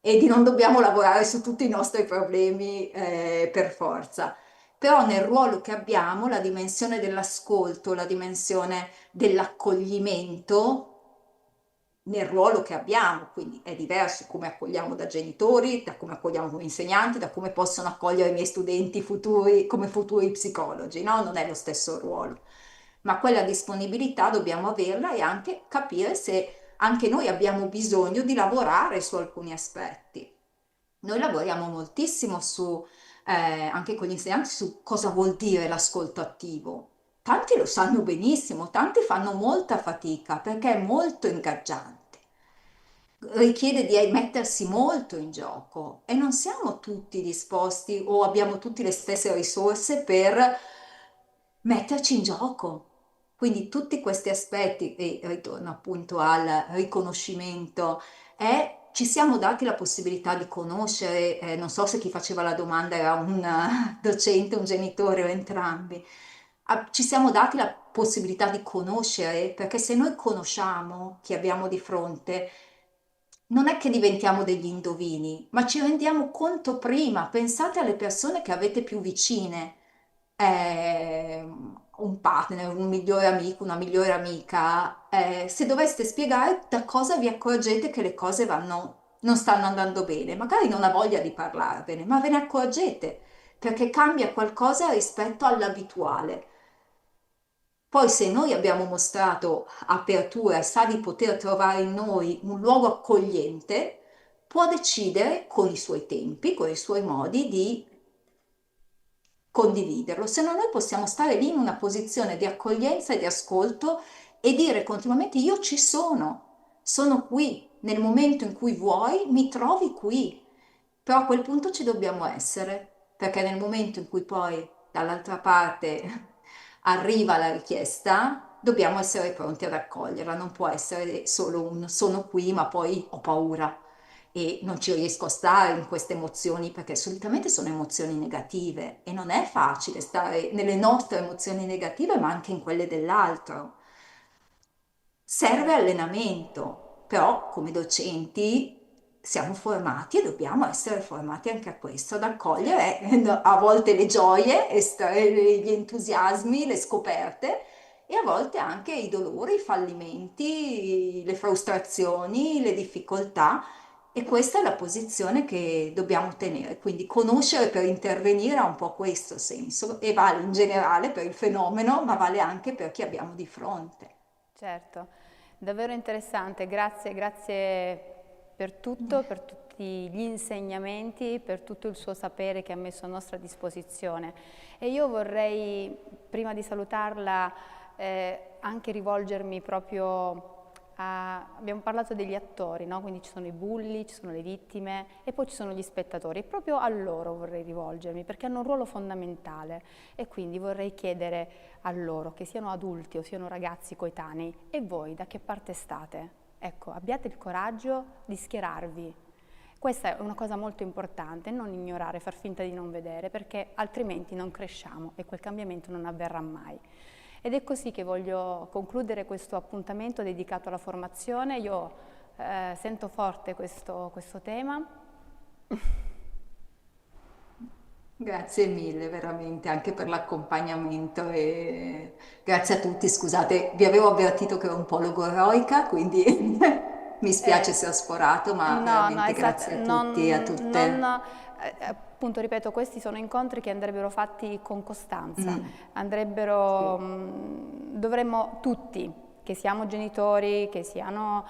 e di non dobbiamo lavorare su tutti i nostri problemi per forza. Però nel ruolo che abbiamo, la dimensione dell'ascolto, la dimensione dell'accoglimento, nel ruolo che abbiamo, quindi è diverso come accogliamo da genitori, da come accogliamo come insegnanti, da come possono accogliere i miei studenti futuri come futuri psicologi, no? Non è lo stesso ruolo, ma quella disponibilità dobbiamo averla e anche capire se anche noi abbiamo bisogno di lavorare su alcuni aspetti. Noi lavoriamo moltissimo su, anche con gli insegnanti, su cosa vuol dire l'ascolto attivo. Tanti lo sanno benissimo, tanti fanno molta fatica perché è molto ingaggiante, richiede di mettersi molto in gioco e non siamo tutti disposti o abbiamo tutte le stesse risorse per metterci in gioco. Quindi tutti questi aspetti, e ritorno appunto al riconoscimento, ci siamo dati la possibilità di conoscere, non so se chi faceva la domanda era un docente, un genitore o entrambi, ci siamo dati la possibilità di conoscere, perché se noi conosciamo chi abbiamo di fronte, non è che diventiamo degli indovini, ma ci rendiamo conto prima. Pensate alle persone che avete più vicine, un partner, un migliore amico, una migliore amica. Se doveste spiegare da cosa vi accorgete che le cose non stanno andando bene, magari non ha voglia di parlarvene, ma ve ne accorgete perché cambia qualcosa rispetto all'abituale. Poi se noi abbiamo mostrato apertura e sa di poter trovare in noi un luogo accogliente, può decidere con i suoi tempi, con i suoi modi di condividerlo. Se no noi possiamo stare lì in una posizione di accoglienza e di ascolto e dire continuamente io ci sono qui, nel momento in cui vuoi mi trovi qui, però a quel punto ci dobbiamo essere, perché nel momento in cui poi dall'altra parte arriva la richiesta, dobbiamo essere pronti ad accoglierla, non può essere solo un sono qui ma poi ho paura e non ci riesco a stare in queste emozioni perché solitamente sono emozioni negative e non è facile stare nelle nostre emozioni negative ma anche in quelle dell'altro. Serve Certo. allenamento, però come docenti siamo formati e dobbiamo essere formati anche a questo, ad accogliere a volte le gioie, gli entusiasmi, le scoperte e a volte anche i dolori, i fallimenti, le frustrazioni, le difficoltà. E questa è la posizione che dobbiamo tenere, quindi conoscere per intervenire ha un po' questo senso e vale in generale per il fenomeno, ma vale anche per chi abbiamo di fronte. Certo, davvero interessante, grazie, grazie per tutti gli insegnamenti, per tutto il suo sapere che ha messo a nostra disposizione. E io vorrei, prima di salutarla, anche rivolgermi proprio abbiamo parlato degli attori, no? Quindi ci sono i bulli, ci sono le vittime e poi ci sono gli spettatori. E proprio a loro vorrei rivolgermi perché hanno un ruolo fondamentale e quindi vorrei chiedere a loro, che siano adulti o siano ragazzi coetanei, e voi da che parte state? Ecco, abbiate il coraggio di schierarvi. Questa è una cosa molto importante, non ignorare, far finta di non vedere, perché altrimenti non cresciamo e quel cambiamento non avverrà mai. Ed è così che voglio concludere questo appuntamento dedicato alla formazione. Io sento forte questo tema. Grazie mille veramente anche per l'accompagnamento e grazie a tutti. Scusate, vi avevo avvertito che ero un po' logoroica, quindi mi spiace Eh, se ho sforato, ma no, no, veramente grazie a tutti e a tutte. appunto, ripeto, questi sono incontri che andrebbero fatti con costanza, Mm, andrebbero, sì. dovremmo tutti, che siamo genitori, che siano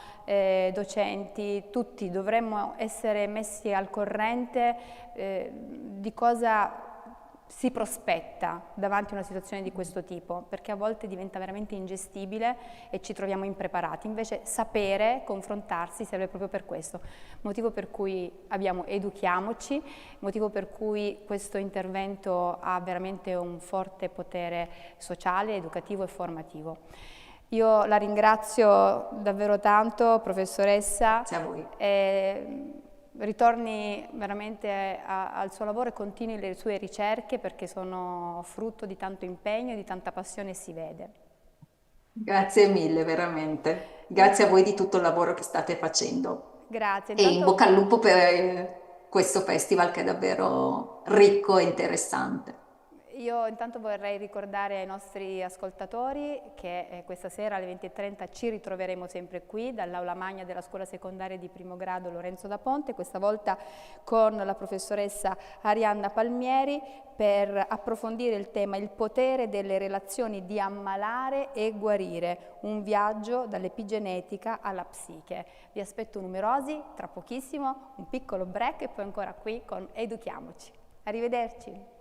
docenti, tutti dovremmo essere messi al corrente di cosa si prospetta davanti a una situazione di questo tipo, perché a volte diventa veramente ingestibile e ci troviamo impreparati. Invece sapere, confrontarsi serve proprio per questo, motivo per cui abbiamo Educhiamoci, motivo per cui questo intervento ha veramente un forte potere sociale, educativo e formativo. Io la ringrazio davvero tanto, professoressa. Grazie a voi. Ritorni veramente al suo lavoro e continui le sue ricerche perché sono frutto di tanto impegno e di tanta passione e si vede. Grazie mille, veramente. Grazie a voi di tutto il lavoro che state facendo. Grazie, E in intanto bocca al lupo per questo festival che è davvero ricco e interessante. Io intanto vorrei ricordare ai nostri ascoltatori che questa sera alle 20:30 ci ritroveremo sempre qui dall'aula magna della scuola secondaria di primo grado Lorenzo da Ponte, questa volta con la professoressa Arianna Palmieri, per approfondire il tema il potere delle relazioni di ammalare e guarire, un viaggio dall'epigenetica alla psiche. Vi aspetto numerosi, tra pochissimo un piccolo break e poi ancora qui con Educhiamoci. Arrivederci.